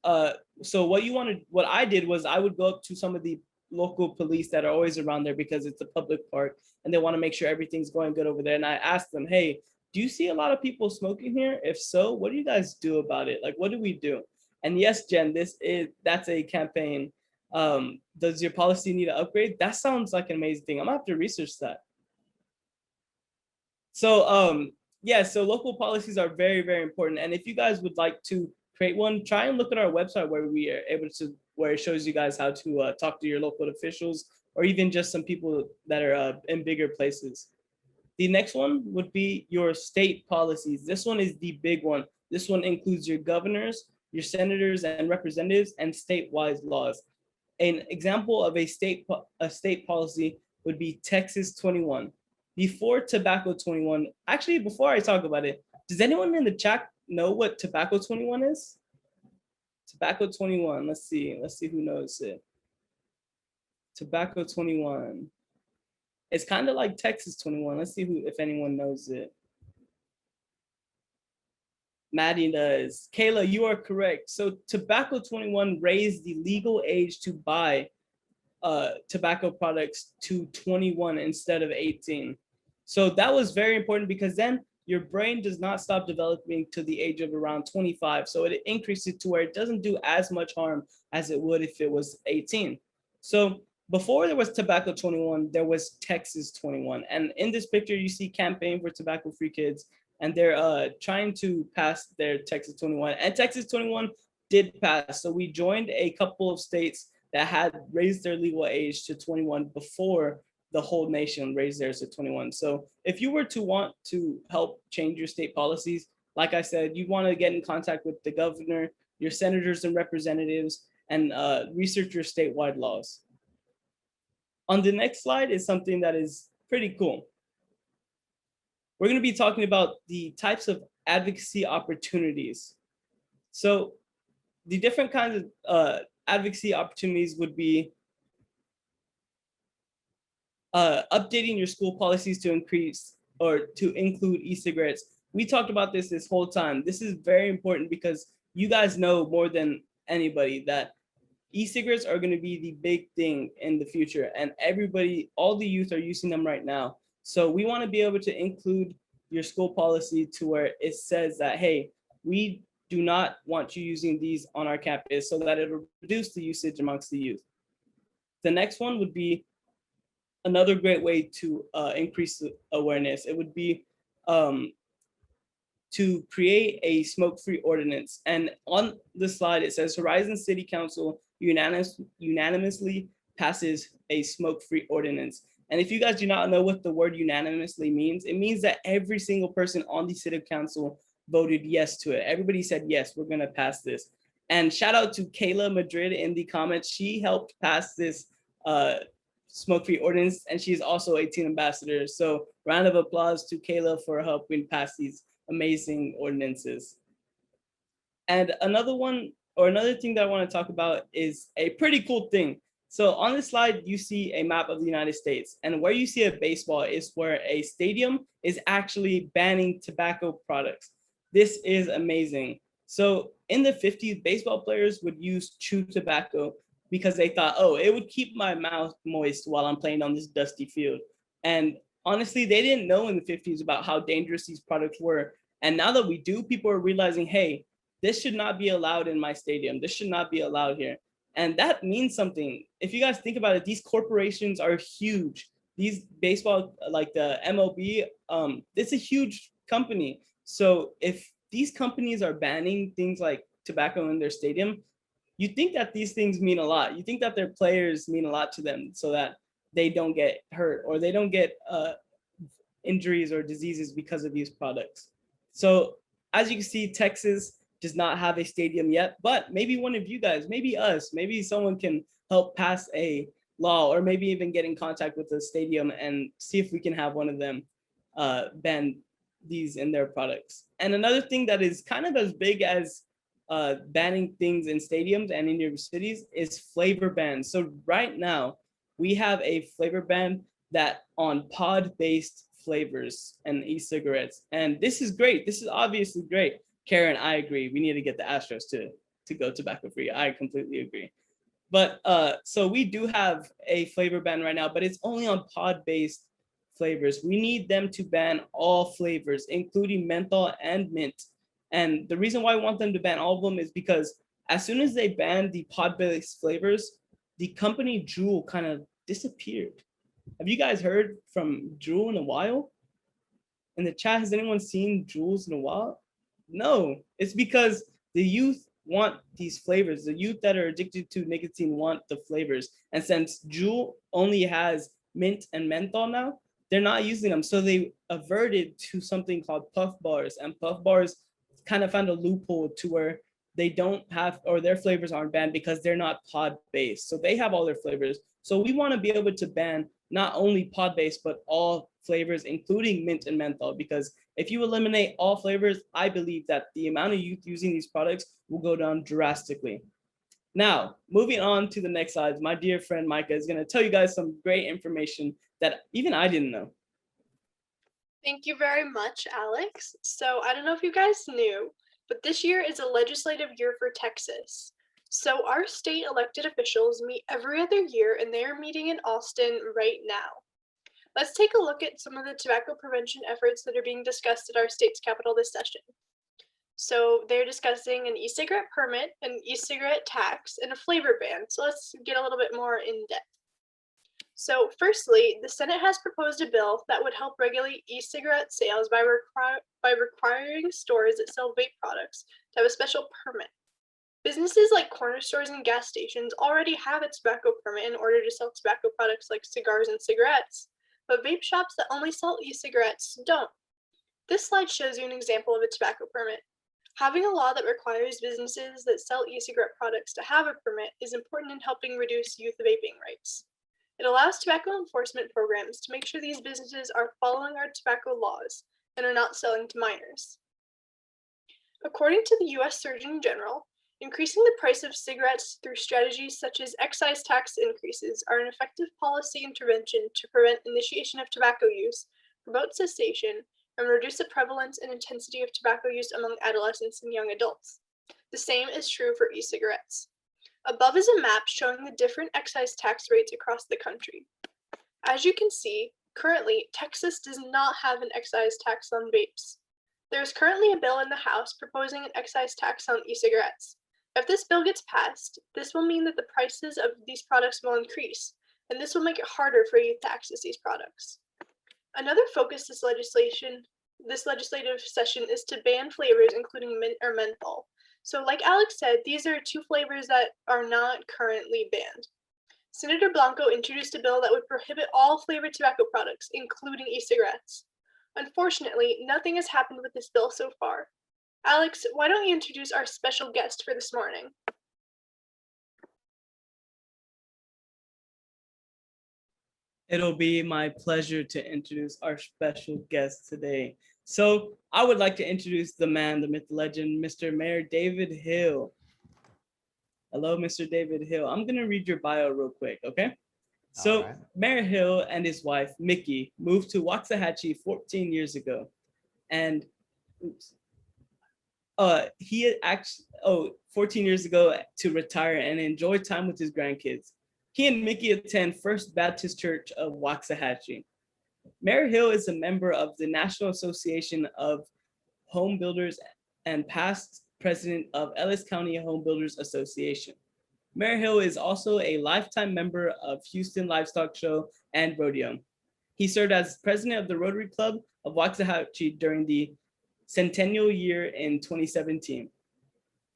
Speaker 15: so what I did was I would go up to some of the local police that are always around there because it's a public park and they want to make sure everything's going good over there. And I asked them, hey, do you see a lot of people smoking here? If so, what do you guys do about it? Like, what do we do? And yes, Jen, that's a campaign. Does your policy need an upgrade? That sounds like an amazing thing. I'm gonna have to research that. So yeah, so local policies are very, very important. And if you guys would like to create one, try and look at our website where we are able to, where it shows you guys how to talk to your local officials or even just some people that are in bigger places. The next one would be your state policies. This one is the big one. This one includes your governors, your senators and representatives, and statewide laws. An example of a state policy would be Texas 21. Before Tobacco 21, actually, before I talk about it, does anyone in the chat know what Tobacco 21 is? Tobacco 21, let's see who knows it. Tobacco 21. It's kind of like Texas 21. Let's see if anyone knows it. Maddie does. Kayla, you are correct. So Tobacco 21 raised the legal age to buy tobacco products to 21 instead of 18. So that was very important because then your brain does not stop developing to the age of around 25. So it increases to where it doesn't do as much harm as it would if it was 18. So before there was Tobacco 21, there was Texas 21. And in this picture, you see Campaign for Tobacco Free Kids, and they're trying to pass their Texas 21. And Texas 21 did pass. So we joined a couple of states that had raised their legal age to 21 before the whole nation raised theirs to 21. So if you were to want to help change your state policies, like I said, you want to get in contact with the governor, your senators and representatives, and research your statewide laws. On the next slide is something that is pretty cool. We're going to be talking about the types of advocacy opportunities. So the different kinds of advocacy opportunities would be updating your school policies to increase or to include e-cigarettes. We talked about this whole time. This is very important because you guys know more than anybody that e-cigarettes are going to be the big thing in the future, and everybody, all the youth are using them right now. So we want to be able to include your school policy to where it says that, hey, we do not want you using these on our campus, so that it'll reduce the usage amongst the youth. The next one would be another great way to increase the awareness. It would be to create a smoke-free ordinance. And on the slide, it says Horizon City Council unanimously passes a smoke-free ordinance. And if you guys do not know what the word unanimously means, it means that every single person on the city council voted yes to it. Everybody said, yes, we're gonna pass this. And shout out to Kayla Madrid in the comments. She helped pass this smoke-free ordinance, and she's also a teen ambassador. So round of applause to Kayla for helping pass these amazing ordinances. And another thing that I want to talk about is a pretty cool thing. So on this slide, you see a map of the United States, and where you see a baseball is where a stadium is actually banning tobacco products. This is amazing. So in the 50s, baseball players would use chew tobacco because they thought, oh, it would keep my mouth moist while I'm playing on this dusty field. And honestly, they didn't know in the 50s about how dangerous these products were. And now that we do, people are realizing, hey, this should not be allowed in my stadium. This should not be allowed here. And that means something. If you guys think about it, these corporations are huge. These baseball, like the MLB, it's a huge company. So if these companies are banning things like tobacco in their stadium, you think that these things mean a lot. You think that their players mean a lot to them so that they don't get hurt or they don't get injuries or diseases because of these products. So as you can see, Texas does not have a stadium yet, but maybe one of you guys, maybe us, maybe someone can help pass a law or maybe even get in contact with the stadium and see if we can have one of them ban these in their products. And another thing that is kind of as big as banning things in stadiums and in your cities is flavor bans. So right now we have a flavor ban that on pod-based flavors and e-cigarettes. And this is great. This is obviously great. Karen, I agree. We need to get the Astros to go tobacco free. I completely agree. But so we do have a flavor ban right now, but it's only on pod-based flavors. We need them to ban all flavors, including menthol and mint. And the reason why I want them to ban all of them is because as soon as they ban the pod-based flavors, the company Juul kind of disappeared. Have you guys heard from Juul in a while? In the chat, has anyone seen Juuls in a while? No, it's because the youth want these flavors. The youth that are addicted to nicotine want the flavors. And since Juul only has mint and menthol now, they're not using them. So they averted to something called puff bars, and puff bars kind of found a loophole to where they don't have, or their flavors aren't banned because they're not pod based. So they have all their flavors. So we want to be able to ban not only pod based, but all flavors, including mint and menthol, because if you eliminate all flavors, I believe that the amount of youth using these products will go down drastically. Now, moving on to the next slide, my dear friend Micah is going to tell you guys some great information that even I didn't know.
Speaker 14: Thank you very much, Alex. So I don't know if you guys knew, but this year is a legislative year for Texas. So our state elected officials meet every other year, and they are meeting in Austin right now. Let's take a look at some of the tobacco prevention efforts that are being discussed at our state's capital this session. So they're discussing an e-cigarette permit, an e-cigarette tax, and a flavor ban. So let's get a little bit more in depth. So firstly, the Senate has proposed a bill that would help regulate e-cigarette sales by requiring stores that sell vape products to have a special permit. Businesses like corner stores and gas stations already have a tobacco permit in order to sell tobacco products like cigars and cigarettes, but vape shops that only sell e-cigarettes don't. This slide shows you an example of a tobacco permit. Having a law that requires businesses that sell e-cigarette products to have a permit is important in helping reduce youth vaping rates. It allows tobacco enforcement programs to make sure these businesses are following our tobacco laws and are not selling to minors. According to the U.S. Surgeon General, increasing the price of cigarettes through strategies such as excise tax increases are an effective policy intervention to prevent initiation of tobacco use, promote cessation, and reduce the prevalence and intensity of tobacco use among adolescents and young adults. The same is true for e-cigarettes. Above is a map showing the different excise tax rates across the country. As you can see, currently, Texas does not have an excise tax on vapes. There is currently a bill in the House proposing an excise tax on e-cigarettes. If this bill gets passed, this will mean that the prices of these products will increase, and this will make it harder for youth to access these products. Another focus this legislative session is to ban flavors including mint or menthol. So like Alex said, these are two flavors that are not currently banned. Senator Blanco introduced a bill that would prohibit all flavored tobacco products, including e-cigarettes. Unfortunately, nothing has happened with this bill so far. Alex, why don't you introduce our special guest for this morning?
Speaker 15: It'll be my pleasure to introduce our special guest today. So I would like to introduce the man, the myth, the legend, Mr. Mayor David Hill. Hello, Mr. David Hill. I'm gonna read your bio real quick, okay? So Mayor Hill and his wife, Mickey, moved to Waxahachie 14 years ago. And he had actually 14 years ago to retire and enjoy time with his grandkids. He and Mickey attend First Baptist Church of Waxahachie. Mayor Hill is a member of the National Association of Home Builders and past president of Ellis County Home Builders Association. Mayor Hill is also a lifetime member of Houston Livestock Show and Rodeo. He served as president of the Rotary Club of Waxahachie during the centennial year in 2017.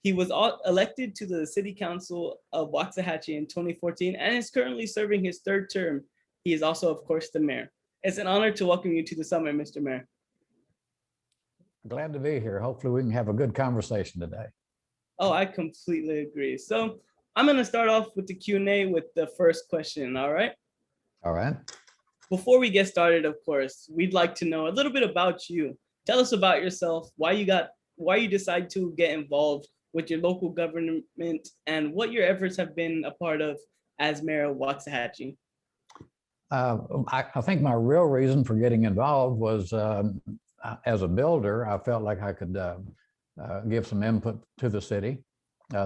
Speaker 15: He was elected to the City Council of Waxahachie in 2014 and is currently serving his third term. He is also, of course, the mayor. It's an honor to welcome you to the summit, Mr. Mayor.
Speaker 1: Glad to be here. Hopefully we can have a good conversation today.
Speaker 15: Oh, I completely agree. So I'm going to start off with the Q&A with the first question, all right?
Speaker 1: All right.
Speaker 15: Before we get started, of course, we'd like to know a little bit about you. Tell us about yourself, why you decided to get involved with your local government, and what your efforts have been a part of as mayor of Waxahachie.
Speaker 1: I think my real reason for getting involved was as a builder, I felt like I could give some input to the city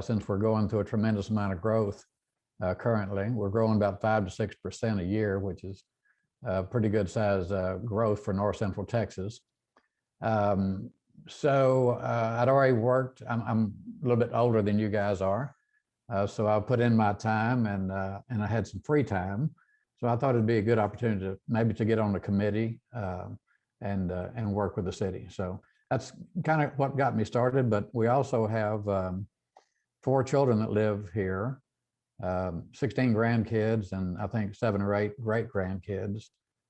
Speaker 1: since we're going through a tremendous amount of growth currently. We're growing about 5 to 6% a year, which is pretty good size growth for North Central Texas. So I'd already worked. I'm a little bit older than you guys are, so I put in my time, and I had some free time. So I thought it'd be a good opportunity to maybe to get on the committee and work with the city. So that's kind of what got me started. But we also have 4 children that live here, 16 grandkids, and I think 7 or 8 great grandkids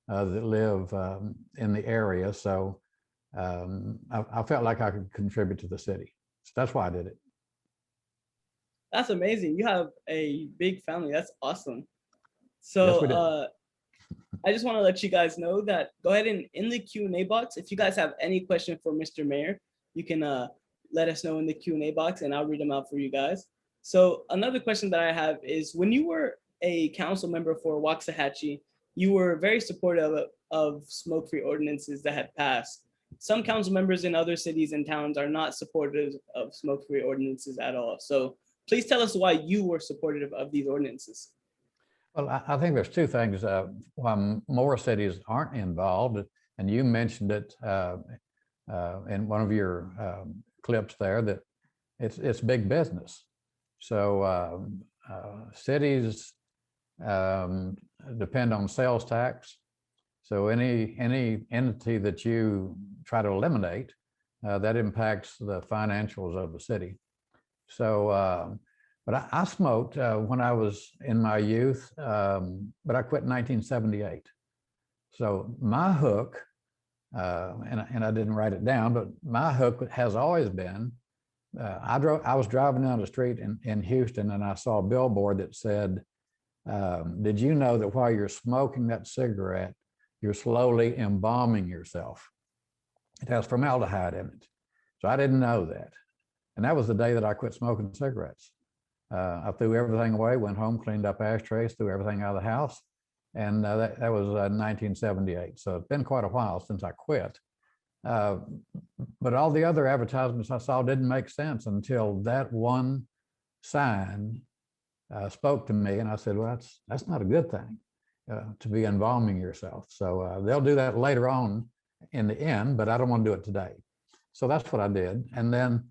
Speaker 1: that live in the area. So I felt like I could contribute to the city. So that's why I did it.
Speaker 15: That's amazing. You have a big family. That's awesome. So yes, I just want to let you guys know that go ahead and in the Q&A box, if you guys have any question for Mr. Mayor, you can let us know in the Q&A box and I'll read them out for you guys. So another question that I have is, when you were a council member for Waxahachie, you were very supportive of smoke-free ordinances that had passed. Some council members in other cities and towns are not supportive of smoke-free ordinances at all. So please tell us why you were supportive of these ordinances.
Speaker 1: Well, I think there's 2 things why more cities aren't involved, and you mentioned it in one of your clips there, that it's big business. So cities depend on sales tax. So any entity that you try to eliminate, that impacts the financials of the city. So, but I smoked when I was in my youth, but I quit in 1978. So my hook, and I didn't write it down, but my hook has always been, I was driving down the street in Houston and I saw a billboard that said, did you know that while you're smoking that cigarette, you're slowly embalming yourself? It has formaldehyde in it. So I didn't know that. And that was the day that I quit smoking cigarettes. I threw everything away, went home, cleaned up ashtrays, threw everything out of the house. And that was 1978. So it's been quite a while since I quit. But all the other advertisements I saw didn't make sense until that one sign spoke to me. And I said, well, that's not a good thing, to be embalming yourself. So they'll do that later on in the end, but I don't want to do it today. So that's what I did. And then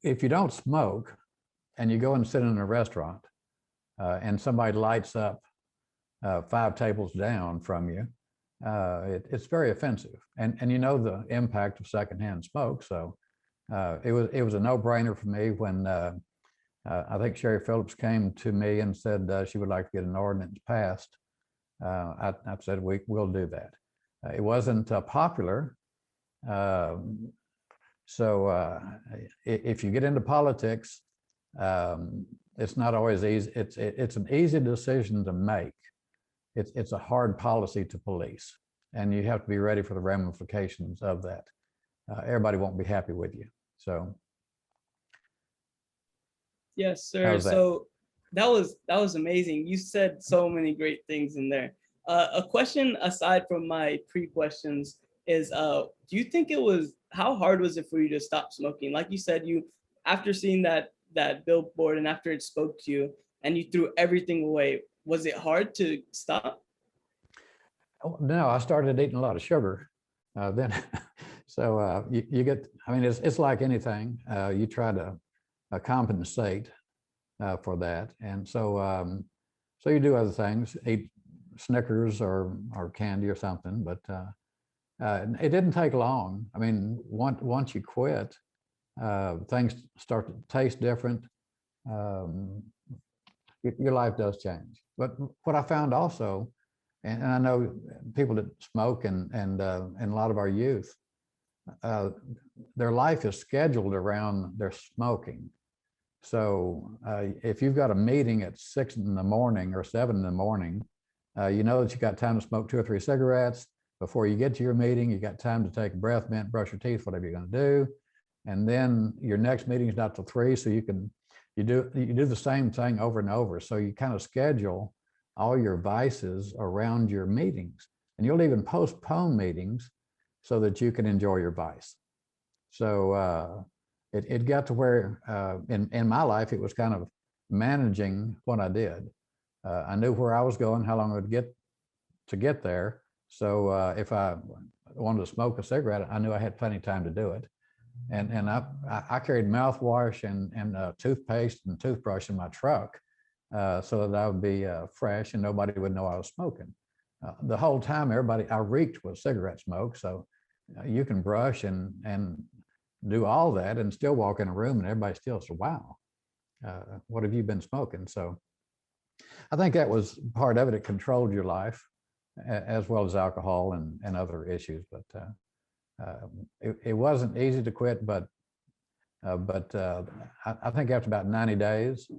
Speaker 1: if you don't smoke and you go and sit in a restaurant and somebody lights up 5 tables down from you, it's very offensive. And you know the impact of secondhand smoke. So it was a no-brainer for me when I think Sherry Phillips came to me and said she would like to get an ordinance passed. I said we'll do that. It wasn't popular. So if you get into politics, it's not always easy. It's an easy decision to make. It's a hard policy to police, and you have to be ready for the ramifications of that. Everybody won't be happy with you. So.
Speaker 15: Yes, sir. So that was amazing. You said so many great things in there. A question aside from my pre-questions is, do you think how hard was it for you to stop smoking? Like you said, after seeing that billboard and after it spoke to you and you threw everything away, was it hard to stop?
Speaker 1: Oh, no, I started eating a lot of sugar then. So you get, I mean, it's like anything. You try to compensate for that. And so, so you do other things, eat Snickers or candy or something, but it didn't take long. I mean, once you quit, things start to taste different. Your life does change. But what I found also, and I know people that smoke and a lot of our youth, their life is scheduled around their smoking. So if you've got a meeting at 6 in the morning or 7 in the morning, you know that you got time to smoke 2 or 3 cigarettes. Before you get to your meeting, you got time to take a breath mint, brush your teeth, whatever you're going to do. And then your next meeting is not till 3, so you do the same thing over and over. So you kind of schedule all your vices around your meetings, and you'll even postpone meetings so that you can enjoy your vice. So it got to where in my life, it was kind of managing what I did. I knew where I was going, how long it would get there. So if I wanted to smoke a cigarette, I knew I had plenty of time to do it. And I carried mouthwash and toothpaste and toothbrush in my truck so that I would be fresh and nobody would know I was smoking. The whole time, I reeked with cigarette smoke. So you can brush and do all that and still walk in a room and everybody still says, wow, what have you been smoking? So I think that was part of it. It controlled your life as well as alcohol and other issues. But it wasn't easy to quit, but I think after about 90 days,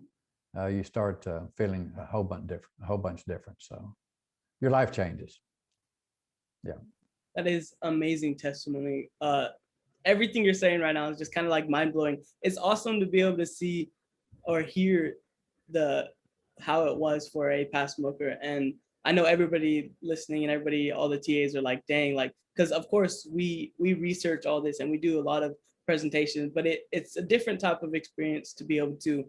Speaker 1: you start feeling a whole bunch different. So your life changes. Yeah.
Speaker 15: That is amazing testimony. Everything you're saying right now is just kind of like mind blowing. It's awesome to be able to see or hear how it was for a past smoker. And I know everybody listening and everybody, all the TAs are like, dang, like, because of course we research all this and we do a lot of presentations, but it's a different type of experience to be able to,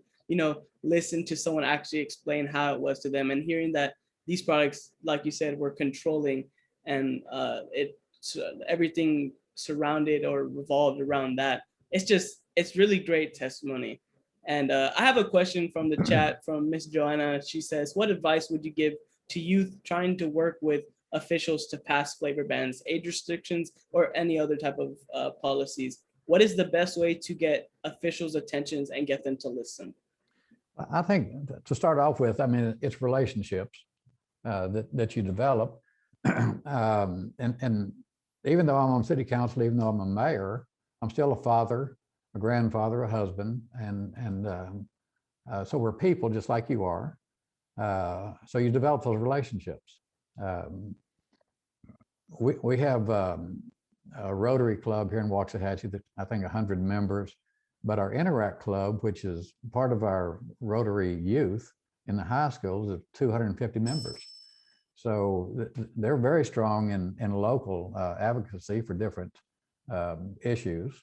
Speaker 15: listen to someone actually explain how it was to them, and hearing that these products, like you said, were controlling, and everything surrounded or revolved around that. It's really great testimony. And I have a question from the chat from Miss Joanna. She says, what advice would you give to youth trying to work with officials to pass flavor bans, age restrictions, or any other type of policies? What is the best way to get officials' attentions and get them to listen?
Speaker 1: I think to start off with, I mean, it's relationships that you develop. And even though I'm on city council, even though I'm a mayor, I'm still a father, a grandfather, a husband, and so we're people just like you are. So you develop those relationships. We have a Rotary Club here in Waxahachie that I think 100 members, but our Interact Club, which is part of our Rotary youth in the high schools, is 250 members. So they're very strong in local advocacy for different issues.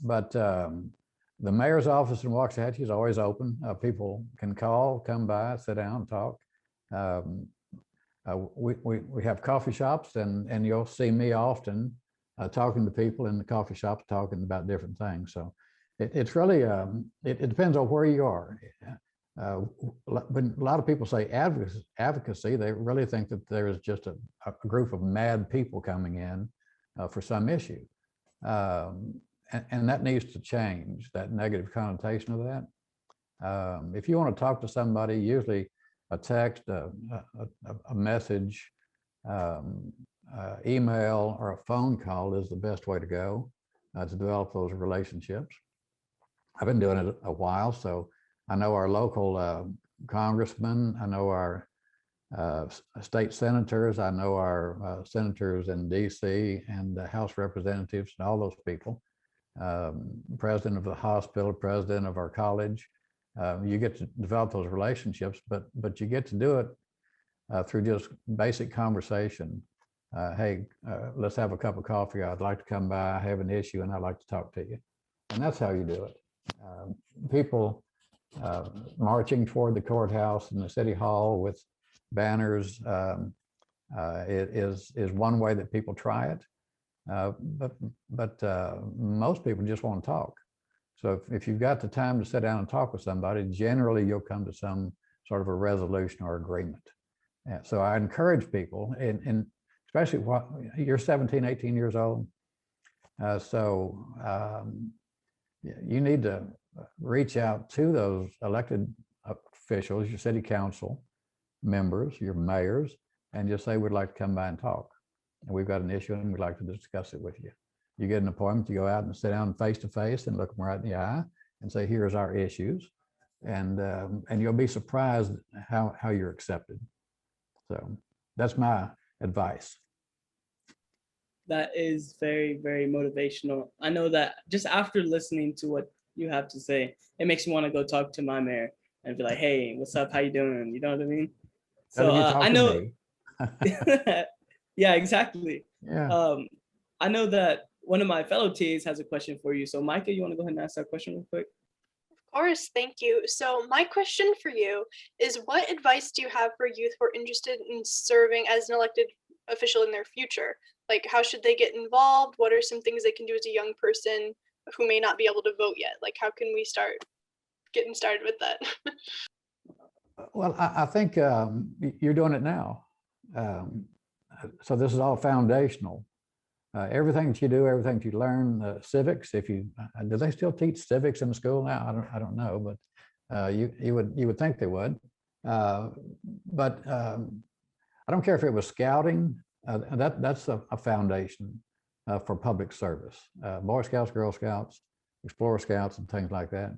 Speaker 1: But the mayor's office in Waxahachie is always open. People can call, come by, sit down, talk. We have coffee shops, and you'll see me often talking to people in the coffee shops, talking about different things. So it's really, it depends on where you are. When a lot of people say advocacy, they really think that there is just a group of mad people coming in for some issue. and that needs to change, that negative connotation of that. If you want to talk to somebody, usually a text, a message, email, or a phone call is the best way to go to develop those relationships. I've been doing it a while, so I know our local congressmen, I know our state senators, I know our senators in DC and the House representatives and all those people, president of the hospital, president of our college. You get to develop those relationships, but you get to do it through just basic conversation. Hey, let's have a cup of coffee. I'd like to come by. I have an issue and I'd like to talk to you. And that's how you do it. People marching toward the courthouse and the city hall with banners it is one way that people try it. But most people just want to talk. So if you've got the time to sit down and talk with somebody, generally you'll come to some sort of a resolution or agreement. And so I encourage people, and especially while you're 17, 18 years old. You need to reach out to those elected officials, your city council members, your mayors, and just say, we'd like to come by and talk. And we've got an issue and we'd like to discuss it with you. You get an appointment, you go out and sit down face to face and look them right in the eye and say, here's our issues. And you'll be surprised how you're accepted. So that's my advice.
Speaker 15: That is very, very motivational. I know that just after listening to what you have to say, it makes me want to go talk to my mayor and be like, hey, what's up? How you doing? You know what I mean? So I know. Yeah, exactly.
Speaker 1: Yeah.
Speaker 15: I know that one of my fellow TAs has a question for you. So Micah, you want to go ahead and ask that question real quick?
Speaker 14: Of course, thank you. So my question for you is, what advice do you have for youth who are interested in serving as an elected official in their future? Like, how should they get involved? What are some things they can do as a young person who may not be able to vote yet? Like, how can we start getting started with that?
Speaker 1: Well, I think you're doing it now. So this is all foundational. Everything that you do, everything that you learn, civics. If you do, they still teach civics in school now? I don't know, but you would think they would. But I don't care if it was scouting. That's a foundation for public service. Boy Scouts, Girl Scouts, Explorer Scouts, and things like that.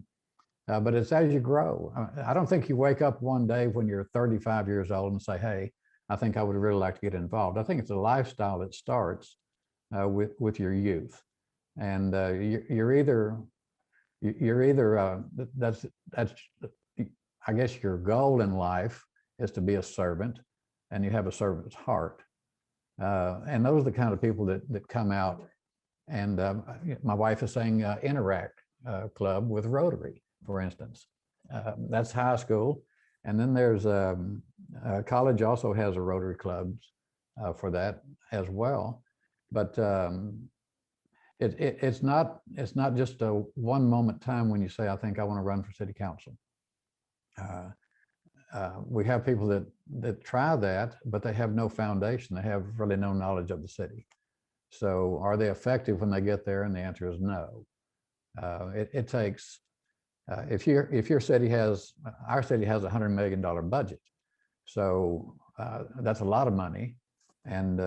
Speaker 1: But it's as you grow. I don't think you wake up one day when you're 35 years old and say, hey, I think I would really like to get involved. I think it's a lifestyle that starts with your youth. And you're either that's I guess your goal in life is to be a servant, and you have a servant's heart. And those are the kind of people that come out. And my wife is saying Interact Club with Rotary, for instance. That's high school. And then there's college also has a Rotary clubs for that as well. But it's not just a one moment time when you say, I think I want to run for city council. We have people that try that, but they have no foundation. They have really no knowledge of the city. So are they effective when they get there? And the answer is no. It takes, if your city has, our city has $100 million budget. So that's a lot of money. And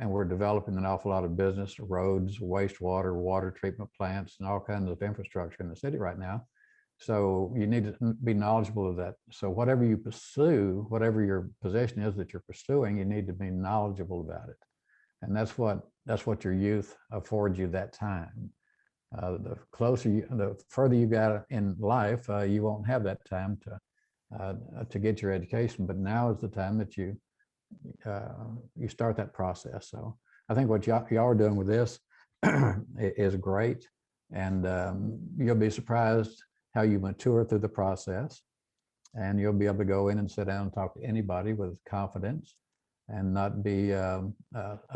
Speaker 1: we're developing an awful lot of business, roads, wastewater, water treatment plants, and all kinds of infrastructure in the city right now. So you need to be knowledgeable of that. So whatever you pursue, whatever your position is that you're pursuing, you need to be knowledgeable about it. And that's what your youth affords you that time. The further you got in life, you won't have that time to get your education. But now is the time that you start that process. So I think what y'all are doing with this is great, and you'll be surprised how you mature through the process, and you'll be able to go in and sit down and talk to anybody with confidence and not be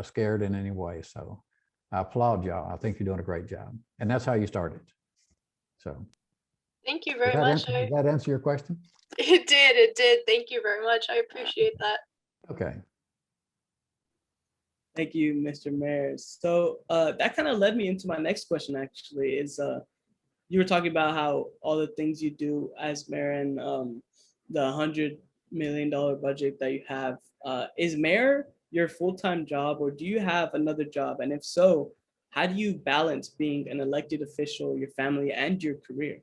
Speaker 1: scared in any way. So I applaud y'all. I think you're doing a great job, and that's how you started. So
Speaker 14: thank you very much.
Speaker 1: Does that answer your question?
Speaker 14: It did. Thank you very much. I appreciate that.
Speaker 1: Okay.
Speaker 15: Thank you, Mr. Mayor. So that kind of led me into my next question, actually, is you were talking about how all the things you do as mayor and the $100 million budget that you have. Is mayor your full-time job, or do you have another job? And if so, how do you balance being an elected official, your family, and your career?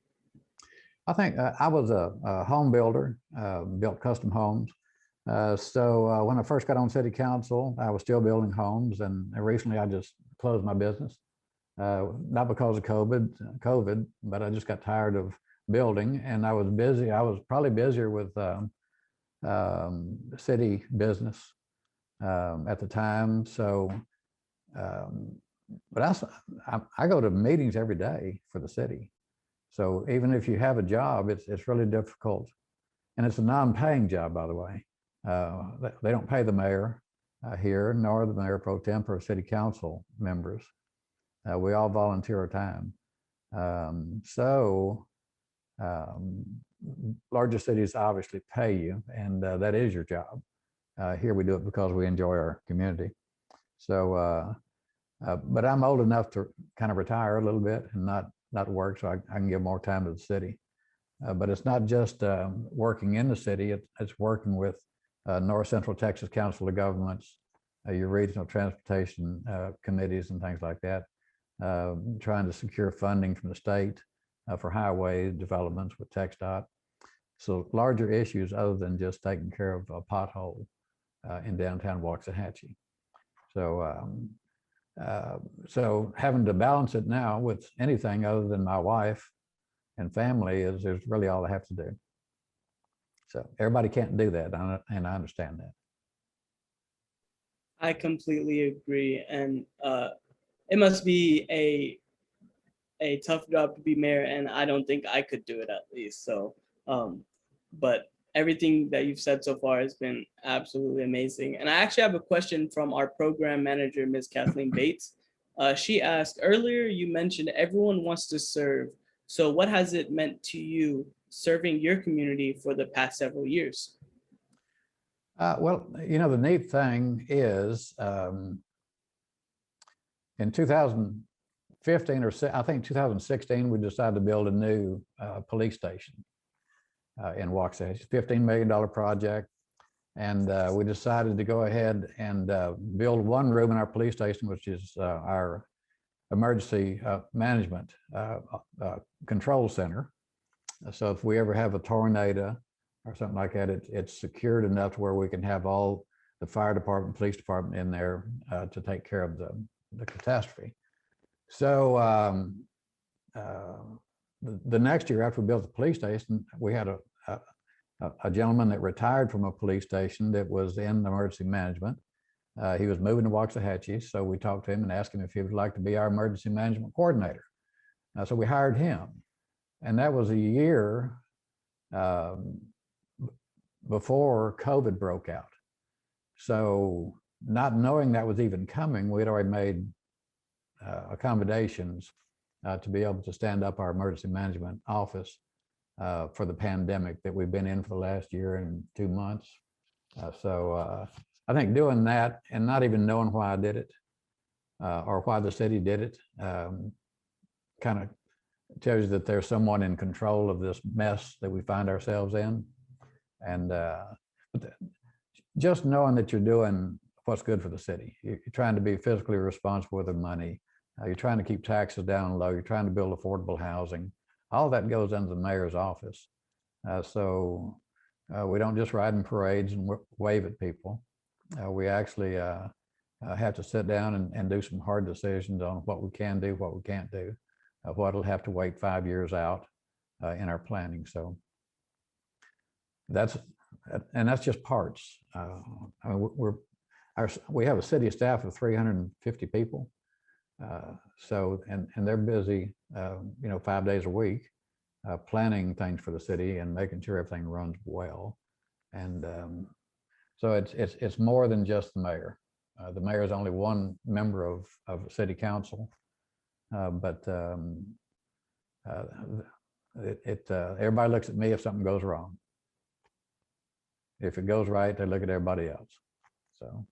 Speaker 1: I think I was a home builder, built custom homes. So when I first got on city council, I was still building homes, and recently I just closed my business. Not because of COVID, but I just got tired of building, and I was busy. I was probably busier with city business at the time. So, but I go to meetings every day for the city. So even if you have a job, it's really difficult, and it's a non-paying job, by the way. They don't pay the mayor here, nor the mayor pro tem or city council members. We all volunteer our time. Larger cities obviously pay you, and that is your job. Here we do it because we enjoy our community. So, but I'm old enough to kind of retire a little bit and not work, so I can give more time to the city. But it's not just working in the city, it's working with North Central Texas Council of Governments, your regional transportation committees and things like that, trying to secure funding from the state for highway developments with TxDOT. So larger issues other than just taking care of a pothole in downtown Waxahachie. So having to balance it now with anything other than my wife and family is really all I have to do. So everybody can't do that, and I understand that.
Speaker 15: I completely agree, and it must be a tough job to be mayor, and I don't think I could do it, at least. So, but everything that you've said so far has been absolutely amazing. And I actually have a question from our program manager, Ms. Kathleen Bates. She asked, earlier you mentioned everyone wants to serve. So what has it meant to you serving your community for the past several years?
Speaker 1: Well, you know, the neat thing is in 2015 or I think 2016, we decided to build a new police station in Waxahachie, $15 million project. And we decided to go ahead and build one room in our police station, which is our emergency management control center. So if we ever have a tornado or something like that, it's secured enough to where we can have all the fire department, police department in there to take care of the catastrophe. So the next year after we built the police station, we had a gentleman that retired from a police station that was in emergency management. He was moving to Waxahachie, so we talked to him and asked him if he would like to be our emergency management coordinator. So we hired him, and that was a year before COVID broke out. So not knowing that was even coming, we'd already made accommodations to be able to stand up our emergency management office for the pandemic that we've been in for the last year and 2 months. So I think doing that and not even knowing why I did it or why the city did it kind of tells you that there's someone in control of this mess that we find ourselves in. And just knowing that you're doing what's good for the city. You're trying to be fiscally responsible with the money. You're trying to keep taxes down low. You're trying to build affordable housing. All that goes into the mayor's office. So we don't just ride in parades and wave at people. We actually have to sit down and do some hard decisions on what we can do, what we can't do, what'll have to wait 5 years out in our planning. So that's just parts. I mean, we have a city staff of 350 people. So, and they're busy, 5 days a week, planning things for the city and making sure everything runs well. And so it's more than just the mayor. The mayor is only one member of city council, but everybody looks at me if something goes wrong. If it goes right, they look at everybody else. So.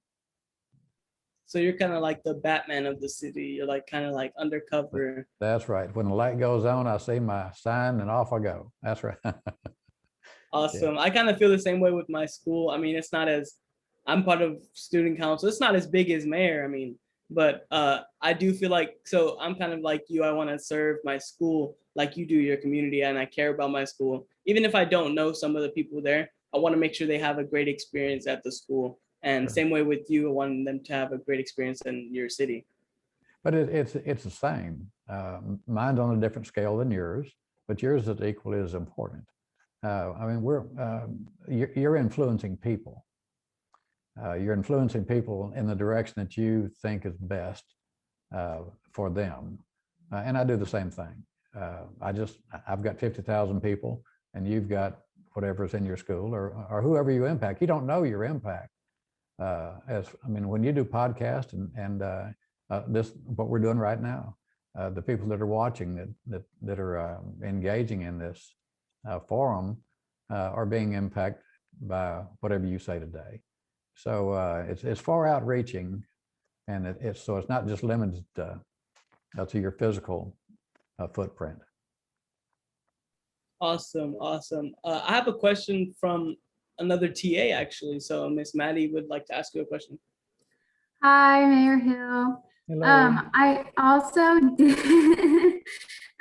Speaker 15: So you're kind of like the Batman of the city. You're like kind of like undercover.
Speaker 1: That's right. When the light goes on, I see my sign and off I go. That's right.
Speaker 15: Awesome. I kind of feel the same way with my school. I mean, it's not as, I'm part of student council. It's not as big as mayor. I mean, but I do feel like, so I'm kind of like you. I want to serve my school like you do your community, and I care about my school. Even if I don't know some of the people there, I want to make sure they have a great experience at the school. And same way with you, I want them to have a great experience in your city.
Speaker 1: But it's the same. Mine's on a different scale than yours, but yours is equally as important. I mean, you're influencing people. You're influencing people in the direction that you think is best for them. And I do the same thing. I've got 50,000 people, and you've got whatever's in your school or whoever you impact. You don't know your impact. I mean, when you do podcasts and this, what we're doing right now, the people that are watching that are engaging in this forum are being impacted by whatever you say today. So it's far outreaching, and it's not just limited to your physical footprint.
Speaker 15: Awesome, awesome. I have a question from another TA actually. So Miss Maddie would like to ask you a question.
Speaker 16: Hi, Mayor Hill.
Speaker 1: Hello.
Speaker 16: I also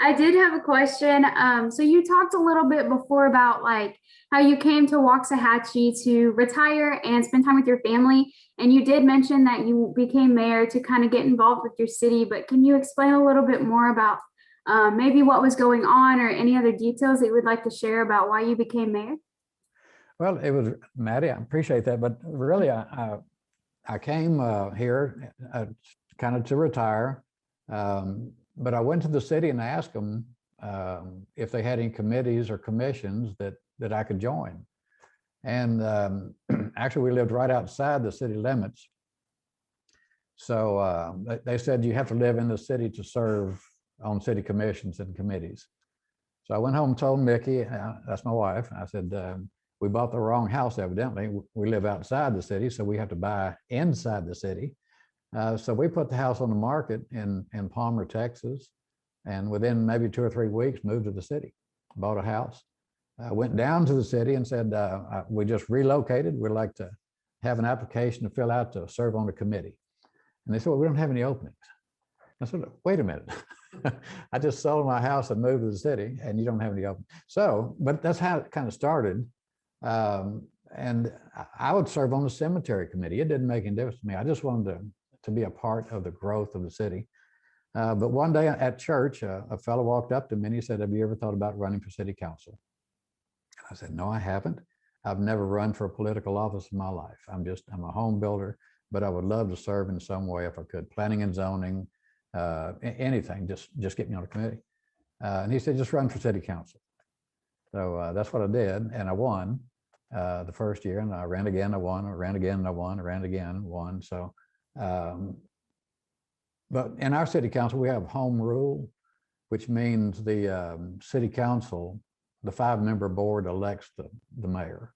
Speaker 16: I did have a question. So you talked a little bit before about like how you came to Waxahachie to retire and spend time with your family. And you did mention that you became mayor to kind of get involved with your city, but can you explain a little bit more about maybe what was going on or any other details that you would like to share about why you became mayor?
Speaker 1: Well, it was, Maddie, I appreciate that, but really I came here kind of to retire, but I went to the city and asked them if they had any committees or commissions that I could join. And actually, we lived right outside the city limits. So they said you have to live in the city to serve on city commissions and committees. So I went home and told Mickey, that's my wife, I said, we bought the wrong house, evidently. We live outside the city, so we have to buy inside the city. So we put the house on the market in Palmer, Texas, and within maybe 2 or 3 weeks, moved to the city, bought a house. Went down to the city and said, we just relocated. We'd like to have an application to fill out to serve on the committee. And they said, well, we don't have any openings. I said, wait a minute. I just sold my house and moved to the city, and you don't have any openings. So, but that's how it kind of started. And I would serve on the cemetery committee. It didn't make any difference to me. I just wanted to be a part of the growth of the city. But one day at church, a fellow walked up to me and he said, have you ever thought about running for city council? And I said, no, I haven't. I've never run for a political office in my life. I'm a home builder, but I would love to serve in some way if I could. Planning and zoning, anything, just get me on a committee. And he said, just run for city council. So that's what I did, and I won the first year, and I ran again, I won, I ran again, I won, I ran again, won. So, but in our city council, we have home rule, which means the city council, the 5-member board elects the mayor.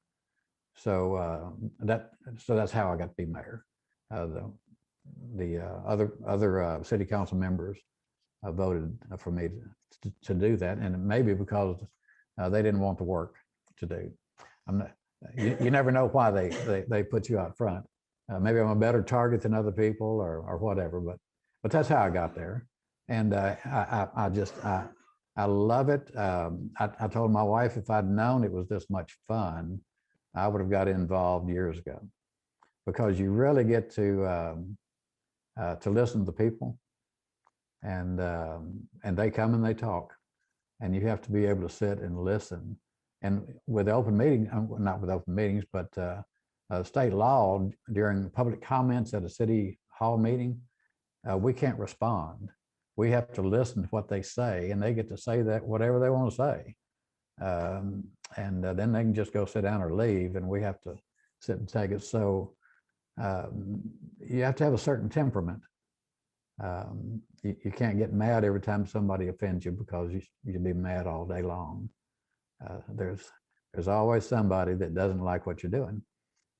Speaker 1: So that's how I got to be mayor. The other city council members voted for me to do that, and maybe because they didn't want the work to do. You never know why they put you out front. Maybe I'm a better target than other people or whatever, but that's how I got there. And I love it. I told my wife if I'd known it was this much fun, I would have got involved years ago, because you really get to listen to the people, and they come and they talk, and you have to be able to sit and listen. And with open meeting, not with open meetings, but state law, during public comments at a city hall meeting, we can't respond. We have to listen to what they say, and they get to say that whatever they want to say. And then they can just go sit down or leave, and we have to sit and take it. So you have to have a certain temperament. You can't get mad every time somebody offends you, because you'd be mad all day long. There's always somebody that doesn't like what you're doing.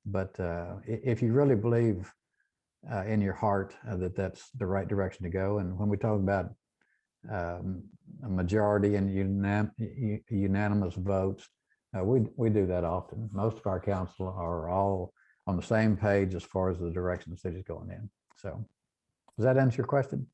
Speaker 1: But if you really believe in your heart that that's the right direction to go. And when we talk about a majority and unanimous votes, we do that often. Most of our council are all on the same page as far as the direction the city's going in. So does that answer your question?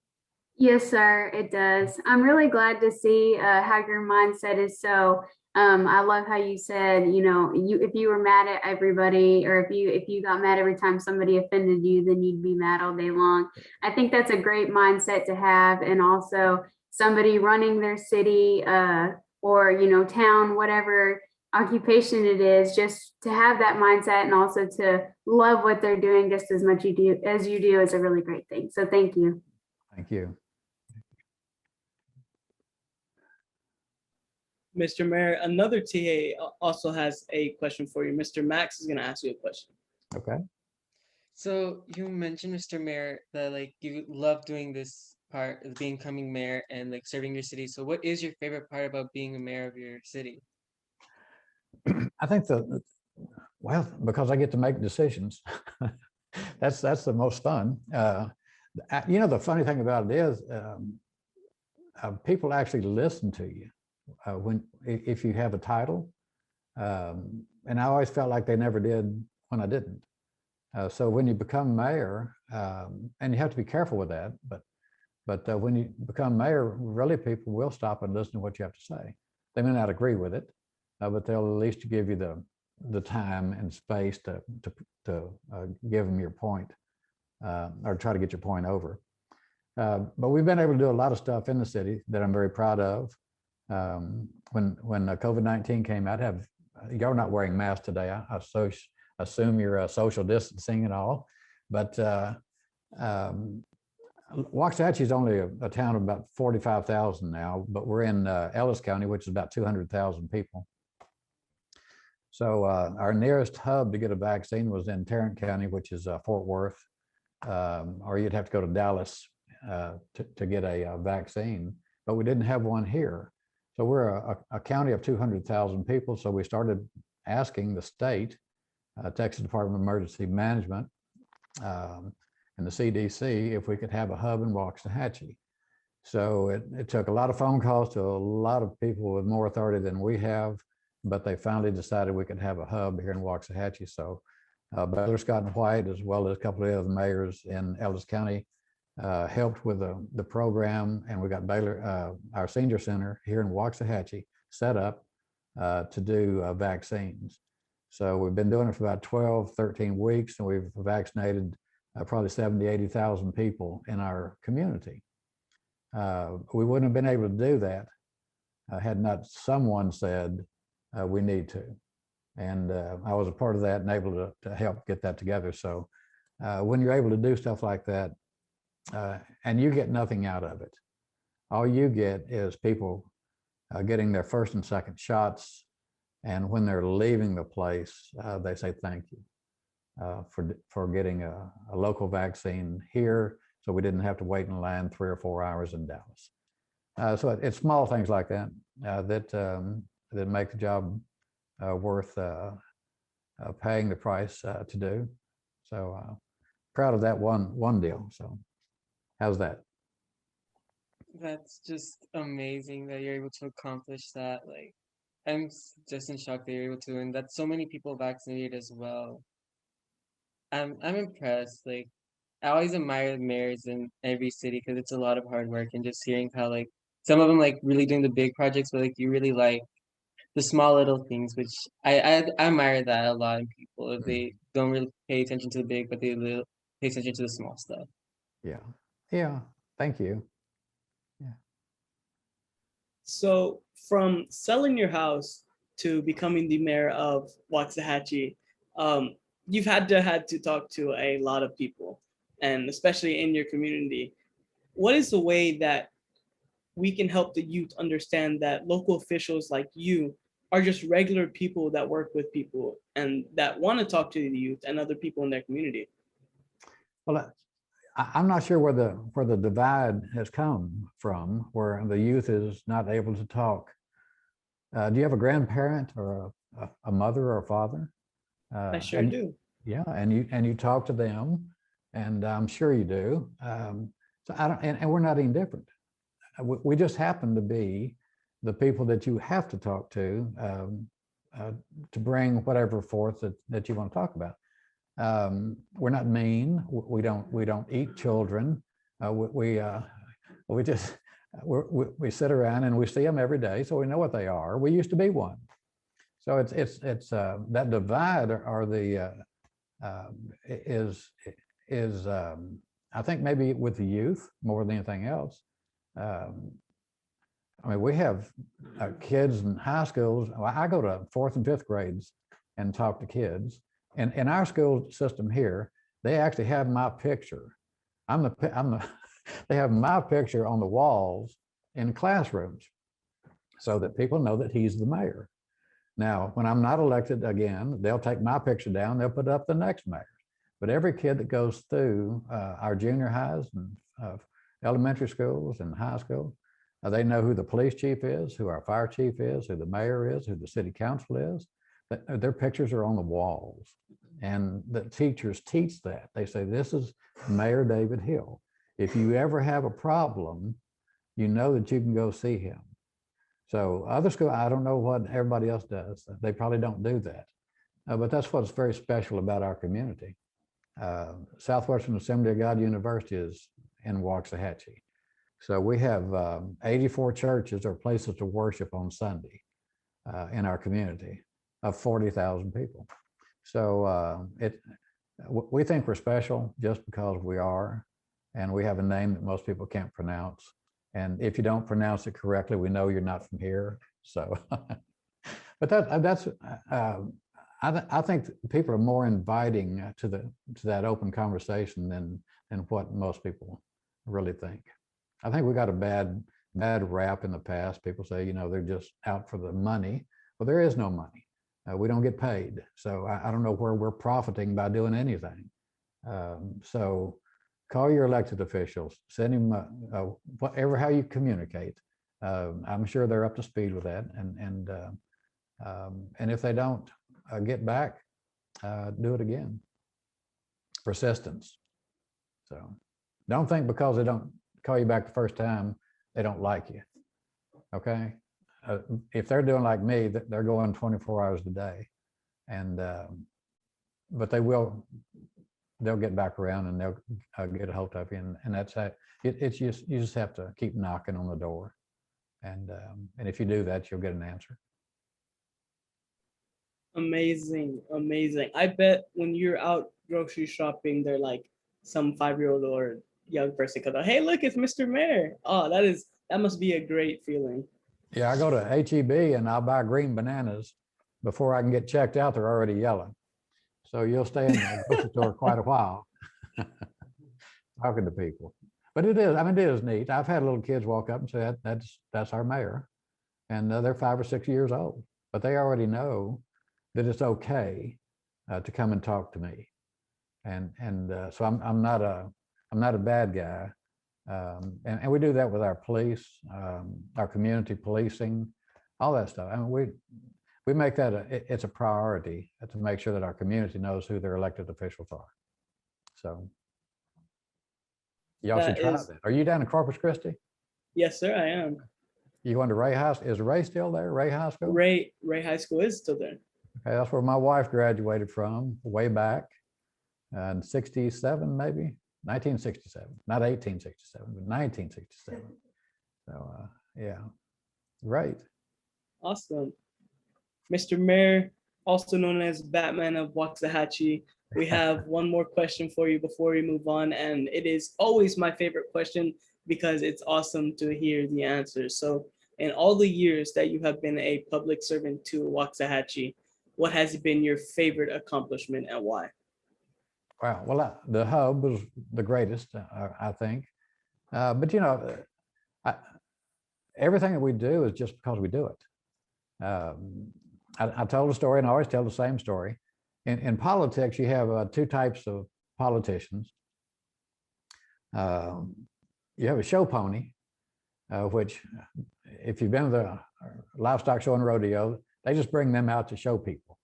Speaker 16: Yes, sir, it does. I'm really glad to see how your mindset is. So I love how you said, you know, if you were mad at everybody, or if you got mad every time somebody offended you, then you'd be mad all day long. I think that's a great mindset to have. And also somebody running their city or, you know, town, whatever occupation it is, just to have that mindset and also to love what they're doing just as much as you do is a really great thing. So thank you.
Speaker 1: Thank you.
Speaker 15: Mr. Mayor, another TA also has a question for you. Mr. Max is going to ask you a question.
Speaker 1: Okay.
Speaker 13: So you mentioned, Mr. Mayor, that like you love doing this part of becoming mayor and like serving your city. So what is your favorite part about being a mayor of your city?
Speaker 1: I think well, because I get to make decisions. that's the most fun. You know, the funny thing about it is people actually listen to you if you have a title. And I always felt like they never did when I didn't. So when you become mayor, and you have to be careful with that, but when you become mayor, really people will stop and listen to what you have to say. They may not agree with it, but they'll at least give you the time and space to give them your point, or try to get your point over. But we've been able to do a lot of stuff in the city that I'm very proud of. When COVID-19 came out, you're not wearing masks today. I assume you're social distancing and all, but Waxahachie is only a town of about 45,000 now, but we're in Ellis County, which is about 200,000 people. So our nearest hub to get a vaccine was in Tarrant County, which is Fort Worth, or you'd have to go to Dallas to get a vaccine, but we didn't have one here. So we're a county of 200,000 people. So we started asking the state, Texas Department of Emergency Management, and the CDC if we could have a hub in Waxahachie. So it took a lot of phone calls to a lot of people with more authority than we have, but they finally decided we could have a hub here in Waxahachie. So Baylor Scott and White, as well as a couple of other mayors in Ellis County, helped with the program, and we got Baylor, our senior center here in Waxahachie, set up to do vaccines. So we've been doing it for about 12, 13 weeks, and we've vaccinated probably 70, 80,000 people in our community. We wouldn't have been able to do that had not someone said we need to. And I was a part of that and able to help get that together. So when you're able to do stuff like that, and you get nothing out of it, all you get is people getting their first and second shots. And when they're leaving the place, they say thank you for getting a local vaccine here, so we didn't have to wait in line 3 or 4 hours in Dallas. So it's small things like that that make the job worth paying the price to do. So proud of that one deal. So how's that?
Speaker 13: That's just amazing that you're able to accomplish that. Like, I'm just in shock that you're able to, and that so many people vaccinated as well. I'm impressed. Like, I always admire mayors in every city because it's a lot of hard work, and just hearing how like some of them like really doing the big projects, but like you really like the small little things, which I admire that a lot in people. If they don't really pay attention to the big, but they pay attention to the small stuff.
Speaker 1: Yeah. Thank you.
Speaker 15: So from selling your house to becoming the mayor of Waxahachie, you've had to talk to a lot of people, and especially in your community. What is the way that we can help the youth understand that local officials like you are just regular people that work with people and that want to talk to the youth and other people in their community?
Speaker 1: Well, I'm not sure where the divide has come from, where the youth is not able to talk. Do you have a grandparent or a mother or a father?
Speaker 15: I sure do.
Speaker 1: Yeah, and you talk to them, and I'm sure you do. So I don't, and we're not any different. We just happen to be the people that you have to talk to bring whatever forth that you want to talk about. We're not mean. We don't eat children. We sit around and we see them every day, so we know what they are. We used to be one. So it's that divide or the is I think maybe with the youth more than anything else. I mean, we have kids in high schools. I go to 4th and 5th grades and talk to kids. And in our school system here, they actually have my picture. They have my picture on the walls in classrooms so that people know that he's the mayor. Now, when I'm not elected again, they'll take my picture down, they'll put up the next mayor. But every kid that goes through our junior highs and elementary schools and high school, they know who the police chief is, who our fire chief is, who the mayor is, who the city council is. Their pictures are on the walls. And the teachers teach that. They say, this is Mayor David Hill. If you ever have a problem, you know that you can go see him. So other schools, I don't know what everybody else does. They probably don't do that. But that's what's very special about our community. Southwestern Assembly of God University is in Waxahachie. So we have 84 churches or places to worship on Sunday in our community of 40,000 people. So we think we're special just because we are, and we have a name that most people can't pronounce. And if you don't pronounce it correctly, we know you're not from here. So, but I think people are more inviting to that open conversation than what most people really think. I think we got a bad rap in the past. People say, they're just out for the money. Well, there is no money. We don't get paid. So I don't know where we're profiting by doing anything. So call your elected officials, send them whatever, how you communicate. I'm sure they're up to speed with that. And if they don't get back, do it again. Persistence. So don't think because they don't call you back the first time, they don't like you. Okay. If they're doing like me, they're going 24 hours a day, and but they'll get back around and they'll get a hold of you, and that's how it's just, you just have to keep knocking on the door, and if you do that, you'll get an answer.
Speaker 15: Amazing. I bet when you're out grocery shopping, they're like some 5-year-old or young person comes out, hey, look, it's Mr. Mayor. Oh, that must be a great feeling. Yeah,
Speaker 1: I go to HEB and I'll buy green bananas. Before I can get checked out, they're already yellow. So you'll stay in the grocery store quite a while talking to people. But it is neat. I've had little kids walk up and say, that's our mayor. And they're 5 or 6 years old, but they already know that it's okay to come and talk to me. And so I'm not a bad guy. And we do that with our police, our community policing, all that stuff. I mean, we make that it's a priority to make sure that our community knows who their elected officials are. So y'all should try that. Are you down in Corpus Christi?
Speaker 15: Yes, sir, I am.
Speaker 1: You going to Ray High? Is Ray still there? Ray High School?
Speaker 15: Ray High School is still there.
Speaker 1: Okay, that's where my wife graduated from way back in 67, maybe. 1967, not 1867, but 1967. So yeah, right.
Speaker 15: Awesome. Mr. Mayor, also known as Batman of Waxahachie, we have one more question for you before we move on, and it is always my favorite question because it's awesome to hear the answers. So in all the years that you have been a public servant to Waxahachie, what has been your favorite accomplishment and why?
Speaker 1: Wow. Well, the hub was the greatest, I think. But everything that we do is just because we do it. I told a story, and I always tell the same story. In politics, you have 2 types of politicians. You have a show pony, which, if you've been to the livestock show and rodeo, they just bring them out to show people.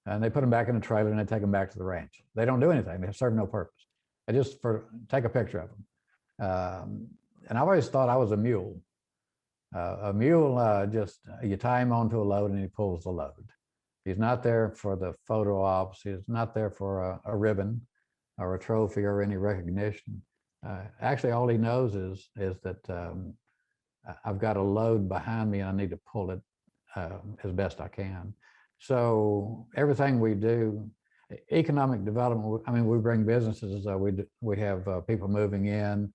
Speaker 1: And they put them back in a trailer and they take them back to the ranch. They don't do anything. They serve no purpose. just take a picture of them. And I always thought I was a mule. A mule, just you tie him onto a load and he pulls the load. He's not there for the photo ops. He's not there for a ribbon or a trophy or any recognition. Actually, all he knows is that I've got a load behind me and I need to pull it as best I can. So everything we do, economic development, I mean, we bring businesses, we have people moving in,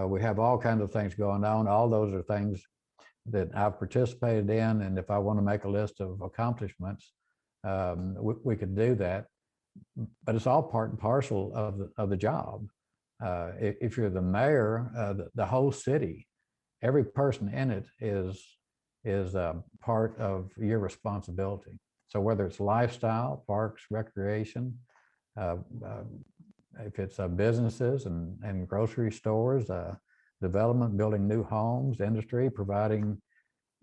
Speaker 1: we have all kinds of things going on. All those are things that I've participated in, and if I want to make a list of accomplishments, we could do that. But it's all part and parcel of the job. If you're the mayor, the whole city, every person in it is part of your responsibility. So whether it's lifestyle, parks, recreation, if it's businesses and grocery stores, development, building new homes, industry, providing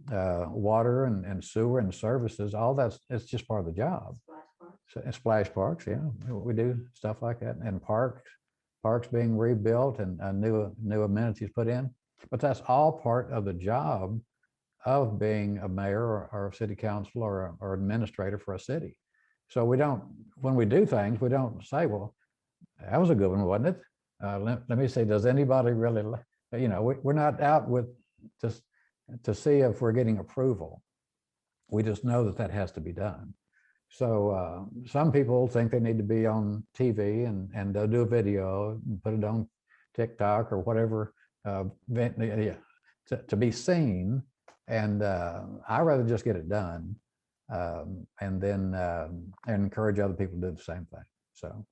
Speaker 1: water and sewer and services, all it's just part of the job. So, and splash parks, yeah, we do stuff like that, and parks being rebuilt and new amenities put in. But that's all part of the job of being a mayor or a city council or administrator for a city. So we don't, when we do things, we don't say, well, that was a good one, wasn't it? Let me say, does anybody really, you know, we're not out with just to see if we're getting approval. We just know that has to be done. So some people think they need to be on TV and they'll do a video and put it on TikTok or whatever to be seen. And I rather just get it done and then encourage other people to do the same thing. So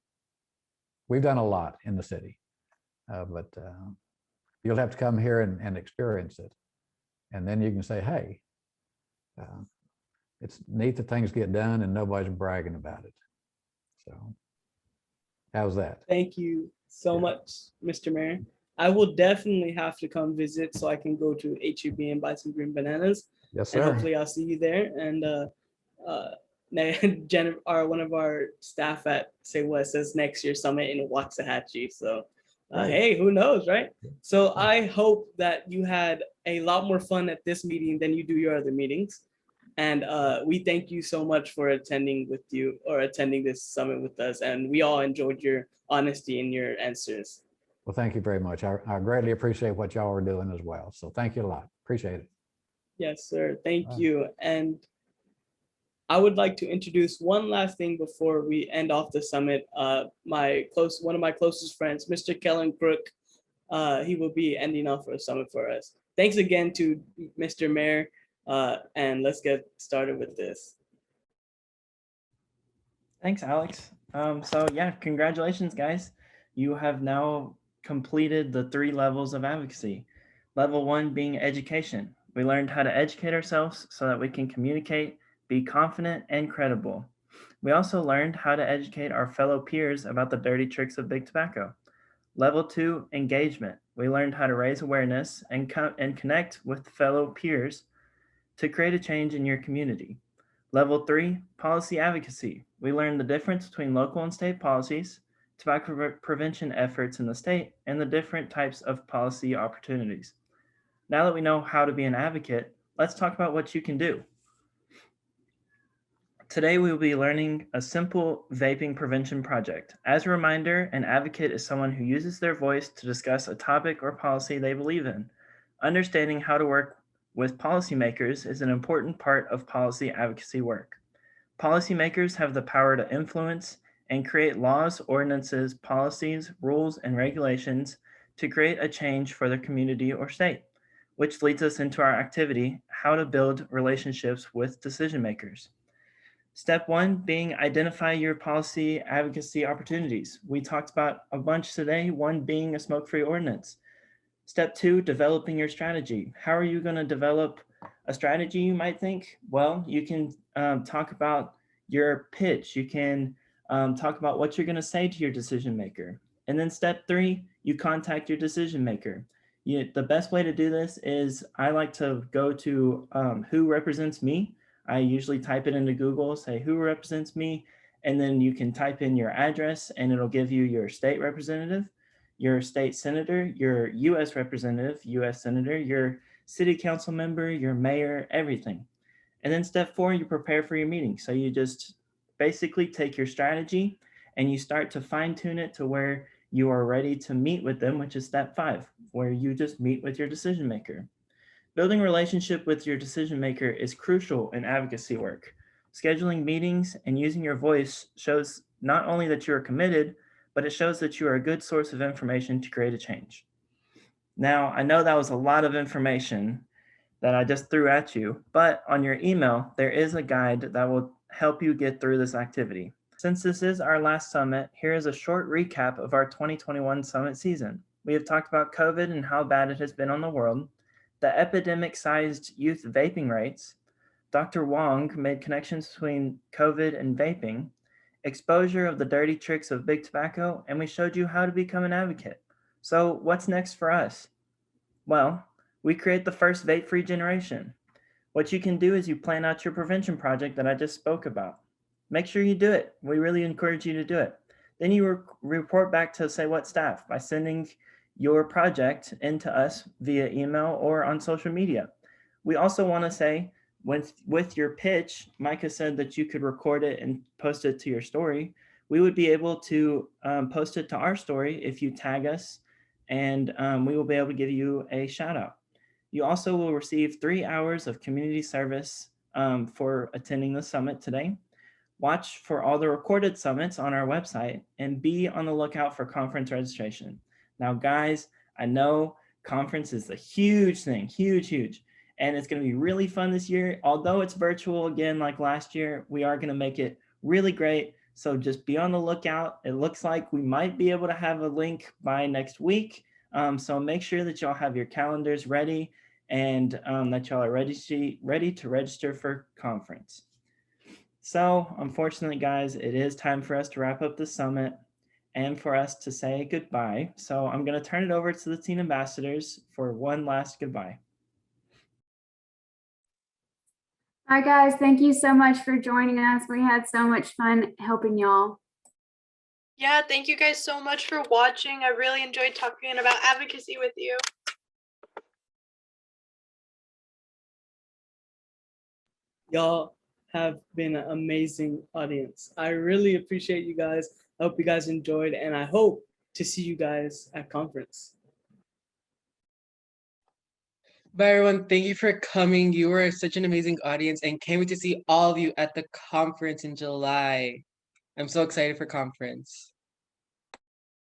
Speaker 1: we've done a lot in the city, but you'll have to come here and experience it. And then you can say, hey, it's neat that things get done and nobody's bragging about it. So how's that?
Speaker 15: Thank you so much, Mr. Mayor. I will definitely have to come visit so I can go to HEB and buy some green bananas.
Speaker 1: Yes, sir.
Speaker 15: And hopefully I'll see you there. And one of our staff at Say What says next year's summit in Waxahachie. So hey, who knows, right? So I hope that you had a lot more fun at this meeting than you do your other meetings. And we thank you so much for attending this summit with us. And we all enjoyed your honesty and your answers.
Speaker 1: Well, thank you very much. I greatly appreciate what y'all are doing as well. So thank you a lot. Appreciate it.
Speaker 15: Yes, sir. Thank you. And I would like to introduce one last thing before we end off the summit. One of my closest friends, Mr. Kellen Crook, he will be ending off our summit for us. Thanks again to Mr. Mayor. And let's get started with this.
Speaker 11: Thanks, Alex. So yeah, congratulations, guys. You have now completed the 3 levels of advocacy. Level 1 being education. We learned how to educate ourselves so that we can communicate, be confident, and credible. We also learned how to educate our fellow peers about the dirty tricks of big tobacco. Level 2, engagement. We learned how to raise awareness and connect with fellow peers to create a change in your community. Level 3, policy advocacy. We learned the difference between local and state policies, tobacco prevention efforts in the state, and the different types of policy opportunities. Now that we know how to be an advocate, let's talk about what you can do. Today, we will be learning a simple vaping prevention project. As a reminder, an advocate is someone who uses their voice to discuss a topic or policy they believe in. Understanding how to work with policymakers is an important part of policy advocacy work. Policymakers have the power to influence and create laws, ordinances, policies, rules, and regulations to create a change for their community or state, which leads us into our activity, how to build relationships with decision makers. Step 1 being identify your policy advocacy opportunities. We talked about a bunch today, one being a smoke-free ordinance. Step 2, developing your strategy. How are you going to develop a strategy, you might think? Well, you can talk about your pitch. You can talk about what you're going to say to your decision maker. And then step 3, you contact your decision maker. The best way to do this is I like to go to who represents me. I usually type it into Google, say who represents me, And then you can type in your address and it'll give you your state representative, your state senator, your US representative, US senator, your city council member, your mayor, everything. And then step 4, you prepare for your meeting. So you just basically take your strategy and you start to fine tune it to where you are ready to meet with them, which is step 5, where you just meet with your decision maker. Building a relationship with your decision maker is crucial in advocacy work. Scheduling meetings and using your voice shows not only that you are committed, but it shows that you are a good source of information to create a change. Now, I know that was a lot of information that I just threw at you, but on your email, there is a guide that will help you get through this activity. Since this is our last summit, here is a short recap of our 2021 summit season. We have talked about COVID and how bad it has been on the world, the epidemic-sized youth vaping rates. Dr. Wong made connections between COVID and vaping, exposure of the dirty tricks of big tobacco, and we showed you how to become an advocate. So what's next for us? Well, we create the first vape-free generation. What you can do is you plan out your prevention project that I just spoke about. Make sure you do it. We really encourage you to do it. Then you report back to Say What staff by sending your project into us via email or on social media. We also want to say, with your pitch, Micah said that you could record it and post it to your story. We would be able to post it to our story if you tag us, and we will be able to give you a shout out. You also will receive 3 hours of community service for attending the summit today. Watch for all the recorded summits on our website and be on the lookout for conference registration. Now, guys, I know conference is a huge thing, huge. And it's going to be really fun this year. Although it's virtual again, like last year, we are going to make it really great. So just be on the lookout. It looks like we might be able to have a link by next week. So make sure that y'all have your calendars ready and that y'all are ready to register for conference. So unfortunately, guys, it is time for us to wrap up the summit and for us to say goodbye. So I'm going to turn it over to the teen ambassadors for one last goodbye.
Speaker 16: Hi guys, thank you so much for joining us. We had so much fun helping y'all.
Speaker 14: Yeah, thank you guys so much for watching. I really enjoyed talking about advocacy with you.
Speaker 15: Y'all have been an amazing audience. I really appreciate you guys. I hope you guys enjoyed, and I hope to see you guys at conference.
Speaker 13: Bye, everyone. Thank you for coming. You were such an amazing audience, and can't wait to see all of you at the conference in July. I'm so excited for conference.